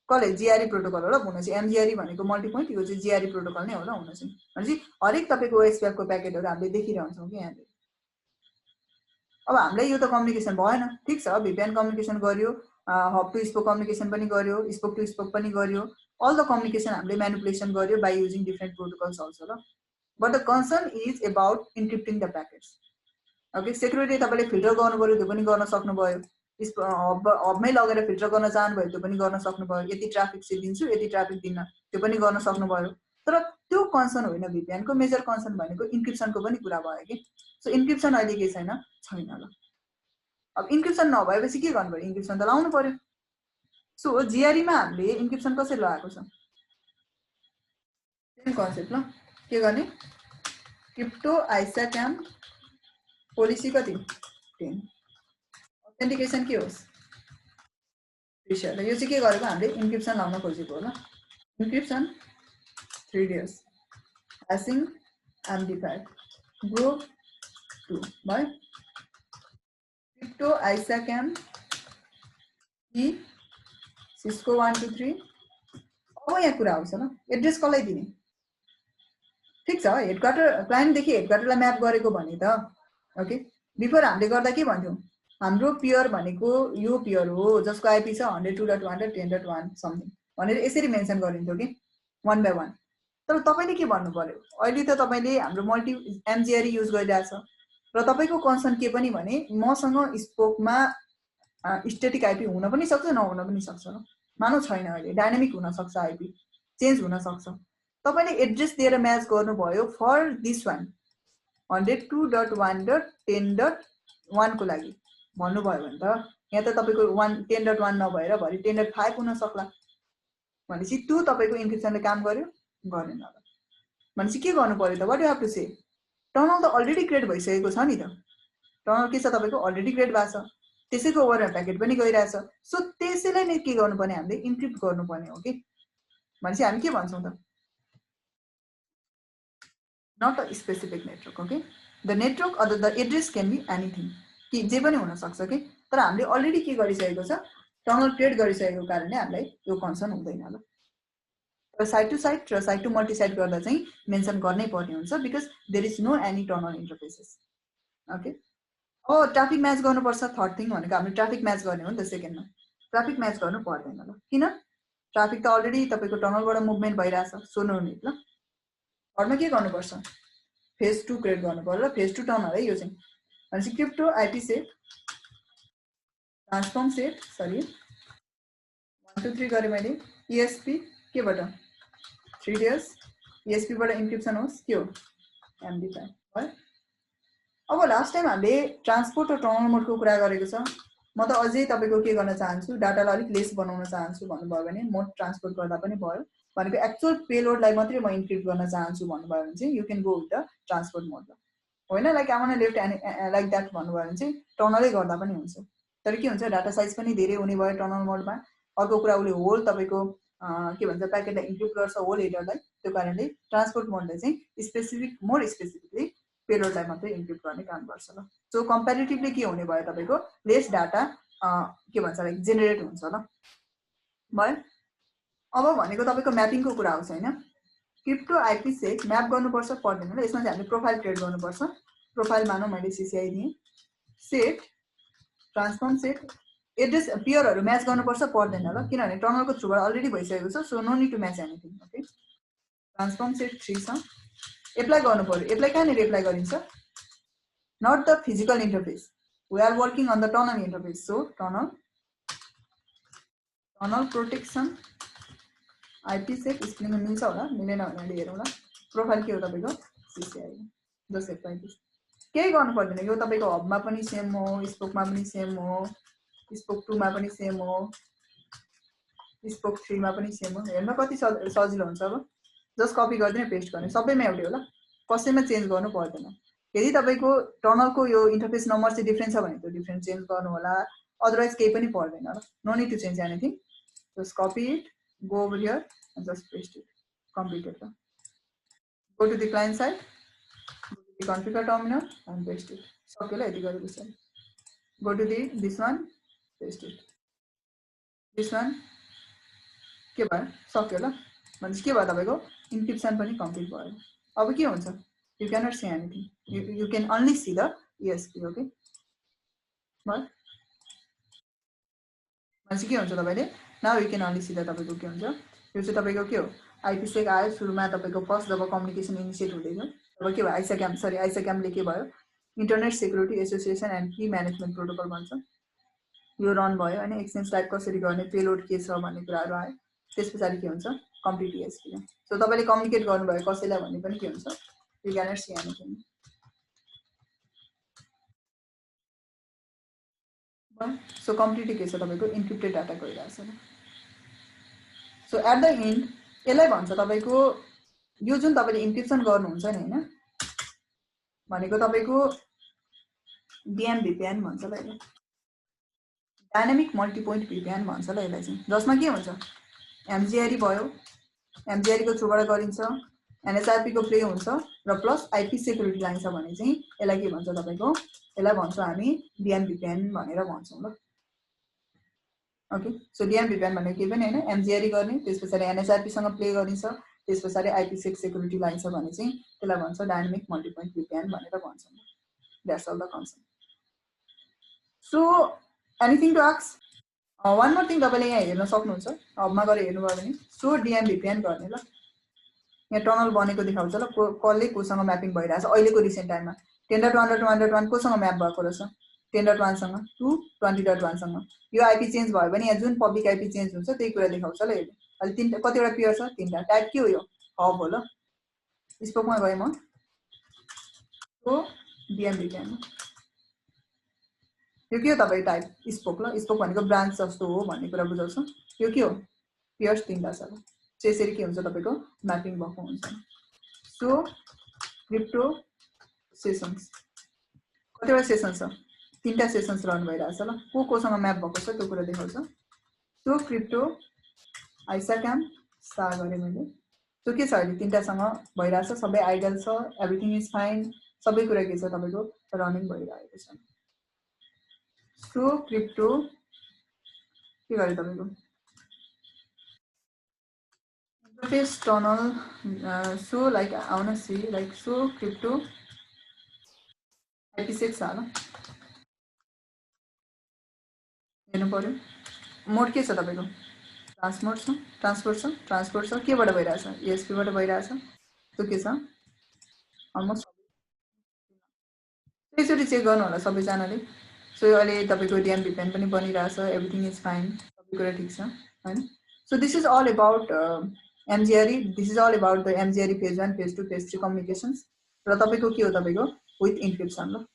कले जीआरई प्रोटोकल हो ल हुन चाहिँ एमजीआरई भनेको मल्टी पोइन्ट यो चाहिँ जीआरई प्रोटोकल नै हो ल हुन चाहिँ। भनेपछि हरेक तपाईको ओएसपीएफ को प्याकेटहरु हामीले देखिरहन्छौं कि यहाँले। अब हामीलाई यो त कम्युनिकेसन भएन ठीक छ VPN कम्युनिकेसन गर्यो हब टु स्पोक कम्युनिकेसन पनि गर्यो स्पोक टु स्पोक पनि गर्यो अल द कम्युनिकेसन हामीले म्यानिपुलेसन गर्यो by using different protocols also ल। But the concern is about encrypting the packets okay. Security तपाईले फिल्टर गर्नु पर्यो त्यो पनि गर्न सक्नुभयो। हबमै लगेर फिल्टर गर्न चाहनुभयो त्यो पनि गर्न सक्नुभयो। यति ट्राफिक चाहिँ दिन्छु यति ट्राफिक दिन त्यो पनि गर्न सक्नुभयो। तर त्यो कन्सर्न होइन VPN को मेजर कन्सर्न भनेको इन्क्रिप्सनको पनि कुरा भयो कि। सो इन्क्रिप्सन अहिले के छैन ल। अब इन्क्रिप्सन नभएपछि के गर्नु पर्यो इन्क्रिप्सन त लाउनु पर्यो। सो जीआरई मा हामीले इन्क्रिप्सन कसरी लगाएको छ सेम कन्सेप्ट ल। के गर्ने क्रिप्टो आइसाक्याम पोलिसी कति 10 अथेन्टिकेसन के होस् विषय ल। यो चाहिँ के गरेको हामीले इन्क्रिप्सन लाउन खोजेको हो ल। इन्क्रिप्सन 3 डेज ह्याशिङ एम्प्लिफायर ग्रुप 2 भयो क्रिप्टो आइसाक्याम ई सिस्को 1 2 3। अब यहाँ कुरा आउँछ ल एड्रेस कसलाई दिने ठीक छ। हेडक्वार्टर क्लाइन्ट देखि हेडक्वार्टरलाई म्याप गरेको भने त ओके। बिफोर हामीले गर्दा के भन्थ्यौं हाम्रो पियर भनेको यो पियर हो जसको आइपी छ 102.110.1 समथिङ भनेर यसरी मेन्सन गरिन्थ्यो कि वन बाइ वन। तर तपाईले के भन्नु पर्यो अहिले त तपाईले हाम्रो मल्टी एमजीआरई युज गरिरहेछ र तपाईको कन्सर्न के पनि भने मसँग स्पोकमा स्ट्याटिक आइपी हुन पनि सक्छ नहुन पनि सक्छ ल। मानौ छैन अहिले डायनामिक हुन सक्छ आइपी चेन्ज हुन सक्छ। तपाईले एड्रेस दिएर म्याच गर्नुभयो फर दिस वन 102.1.10.1 को लागि भन्नुभयो भने त यहाँ त तपाईको 10.1 नभएर भरि 10.5 हुन सक्ला। भनेपछि त्यो तपाईको इन्क्रिप्सनले काम गर्यो गरेन ल। भनेपछि के गर्नु पर्यो त what you have to say tunnel त अलरेडी क्रिएट भइसकेको छ नि त। टनल के छ तपाईको अलरेडी क्रिएट भएको छ त्यसैको ओभर प्याकेट पनि गइरहेछ। सो त्यसैलाई नै के गर्नुपर्ने हामीले इन्क्रिप्ट गर्नुपर्ने हो कि। भनेपछि हामी के भन्छौं त not a specific network okay. The network अथवा the address can be anything कि जे पनि हुन सक्छ कि। तर हामीले अलरेडी के गरिसकेको छ टनल क्रिएट गरिसकेको कारणले हामीलाई यो कन्सर्न हुँदैन ल। र साइड टु साइड र साइड टु मल्टी साइड गर्दा चाहिँ मेन्सन गर्नै पर्ने हुन्छ because there is no any tunnel interfaces okay. अब ट्राफिक म्याच गर्नुपर्छ थर्ड थिङ भनेको हामीले ट्राफिक म्याच गर्ने हो नि त। सेकेन्डमा ट्राफिक म्याच गर्नु पर्दैन ल। किन ट्राफिक त अलरेडी तपाईको टनलबाट मुभमेन्ट भइरहेछ सो नो निड ल अरूमा के गर्नुपर्छ फेज 2 क्रिएट गर्नुपर्छ र फेज 2 टनल है यो चाहिँ भनेपछि crypto IP set transform set sorry 1 2 3 गरे मैले ESP केबाट 3 डेज ESP बाट इन्क्रिप्सन होस् के हो MD5 है अब लास्ट टाइम हामीले ट्रान्सपोर्ट र टनल मोडको कुरा गरेको छ म त अझै तपाईको के गर्न चाहन्छु डाटालाई अलिक लेस बनाउन चाहन्छु भन्नुभयो भने मोड ट्रान्सपोर्ट गर्दा पनि भयो भनेको एक्चुअल पेलोडलाई मात्रै म इन्क्रिप्ट गर्न चाहन्छु भन्नुभयो भने चाहिँ you can go with the transport mode होइन like I want left like that भन्नुभयो भने चाहिँ टनलै गर्दा पनि हुन्छ तर के हुन्छ डाटा साइज पनि धेरै हुने भयो टनल मोडमा अर्को कुरा उसले होल तपाईको के भन्छ प्याकेटलाई इन्क्रिप्ट गर्छ होल हेडरलाई त्यो कारणले ट्रान्सपोर्ट मोडले चाहिँ मोर स्पेसिफिकली पेलोडलाई मात्रै इन्क्रिप्ट गर्ने काम गर्छ ल सो कम्पेरिटिभली के हुने भयो तपाईको लेस डाटा के भन्छ लाइक जेनेरेट हुन्छ ल भयो अब भनेको तपाईको म्यापिङको कुरा आउँछ हैन क्रिप्टो आईपी सेट म्याप गर्नुपर्छ पर्दैन ल यसमा चाहिँ हामीले प्रोफाइल क्रिएट गर्नुपर्छ प्रोफाइल मानौ मैले CCI दिए सेट ट्रान्सफर्म सेट एड्रेस पेयरहरु म्याच गर्नुपर्छ पर्दैन ल किनभने टनलको थ्रुबाट अलरेडी भइसकेको छ so no need to match anything okay transform set 3 छ एप्लाई गर्नु पर्यो एप्लाई कहाँनिर एप्लाई गरिन्छ not the physical interface we are working on the tunnel interface so tunnel protection IPsec spelling मिल्छ होला मिलेन भने हेरौँ ल प्रोफाइल के हो तपाईको CCI जस्ट एप्लाई दिस केही गर्नु पर्दैन यो तपाईको हबमा पनि सेम हो स्पोकमा पनि सेम हो स्पोक 2 मा पनि सेम हो स्पोक 3 मा पनि सेम हो हेर्न कति सजिलो हुन्छ अब जस्ट कपी गर्दिने पेस्ट गर्ने सबैमा एउटै हो ल कसैमा चेन्ज गर्नु पर्दैन यदि तपाईको टनलको यो इन्टरफेस नम्बर चाहिँ डिफरेन्ट छ भने त्यो डिफरेन्ट चेन्ज गर्नु होला अदरवाइज केही पनि पर्दैन ल no need to change anything just copy it go over here and just paste it completed go to the client side go to the configure terminal and paste it सक्यो ल यति गरेपछि go to the this one paste it this one के भयो सक्यो ल भनेपछि के भयो तपाईको इन्क्रिप्सन पनि कम्प्लिट भयो अब के हुन्छ you cannot see anything you can only see the ESP okay भयो भनेपछि के हुन्छ तपाईले now you can only see that तपाईको के हुन्छ यो चाहिँ तपाईको के हो IPsec आयो सुरुमा तपाईको फर्स्ट जब कम्युनिकेसन इनिशिएट हुँदैछ तब के भयो ISACAM ले के भयो internet security association and key management protocol भन्छ यो रन भयो हैन एक्सचेन्ज टाइप कसरी गर्ने पेलोड के छ भन्ने कुराहरु आयो त्यसपछि के हुन्छ कम्प्लिट ESP सो तपाईले कम्युनिकेट गर्नुभयो कसैलाई भन्ने पनि के हुन्छ you cannot see anything so completely के छ तपाईको इन्क्रिप्टेड डाटा गइरहेछ सो एट द एन्ड यसलाई भन्छ तपाईको यो जुन तपाईले इन्क्रिप्सन गर्नुहुन्छ नि हैन भनेको तपाईको DMVPN भन्छ ल यसलाई डायनामिक मल्टी पोइन्ट VPN भन्छ ल यसलाई चाहिँ जसमा के हुन्छ MGRE भयो MGRE को थ्रुबाट गरिन्छ NSRP को प्ले हुन्छ र प्लस IP सेक्युरिटी लाइन्छ भने चाहिँ यसलाई के भन्छ तपाईको यसलाई भन्छौं हामी DMVPN भनेर भन्छौं ल ओके सो DMVPN भनेको के पनि हैन MGRE गर्ने त्यसपछि NSRP सँग प्ले गरिन्छ त्यसपछि IPsec सेक्युरिटी लाइन्छ भने चाहिँ त्यसलाई भन्छ डायनामिक मल्टी पोइन्ट VPN भनेर भन्छौं that's all the concept so anything to ask one more thing तपाईले यहाँ हेर्न सक्नुहुन्छ हबमा गएर हेर्नुभयो भने सो DMVPN गर्ने ल यहाँ टनल बनेको देखाउँछ ल कसले कोसँग म्यापिङ भइरहेछ अहिलेको रिसेन्ट टाइममा 10.1.1.1 कोसँग म्याप भएको रहेछ 10.1 सँग 2.20.1 सँग यो आईपी चेन्ज भयो भने यहाँ जुन पब्लिक आईपी चेन्ज हुन्छ त्यही कुरा देखाउँछ ल यसले अहिले तीनटा कतिवटा पेयर छ तीनटा टाइप के हो यो हब हो ल स्पोकमा गए म सो DMVPN यो के हो तपाईको टाइप स्पोक ल स्पोक भनेको ब्रान्च जस्तो हो भन्ने कुरा बुझाउँछ यो के हो पेयर्स तीनटा छ ल त्यसरी के हुन्छ तपाईको म्यापिङ भएको हुन्छ सो क्रिप्टो सेसन्स कतिवटा सेसन्स छ तीनटा सेसन्स रन भइरहेछ ल कोसँग म्याप भएको छ त्यो कुरा देखाउँछ सो क्रिप्टो ISACAM स्टार गरे मैले सो के छ अहिले तीनटासँग भइरहेछ सबै आइडल छ एभ्रिथिङ इज फाइन सबै कुरा के छ तपाईको रनिङ भइरहेको छ सो क्रिप्टो के गरे तपाईको interface tunnel so like I want to see like so crypto IPsec छ ल हेर्नु पर्यो मोड के छ तपाईको ट्रान्सपोर्ट छ केबाट भइरहेछ ESP बाट भइरहेछ त्यो के छ अलमोस्ट एकचोटि चेक गर्नु होला सबैजनाले सो अहिले तपाईको DM VPN पनि बनिरहेछ एभ्रिथिङ इज फाइन सबै कुरा ठीक छ हैन so this is all about MGRE this is all about the MGRE phase 1 phase 2 phase 3 communications र तपाईको के हो तपाईको विथ इन्क्रिप्सन ल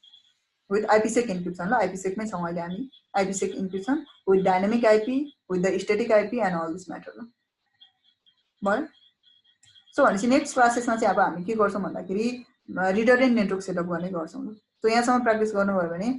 with IPsec encryption ल IPsec मै छौं अहिले हामी IPsec encryption with dynamic IP with the static IP and all this matter ल भयो सो भनेपछि नेक्स्ट क्लासेसमा चाहिँ अब हामी के गर्छौं भन्दाखेरि रिडन्डेन्ट नेटवर्क सेटअप गर्ने गर्छौं ल सो यहाँसम्म प्र्याक्टिस गर्नुभयो भने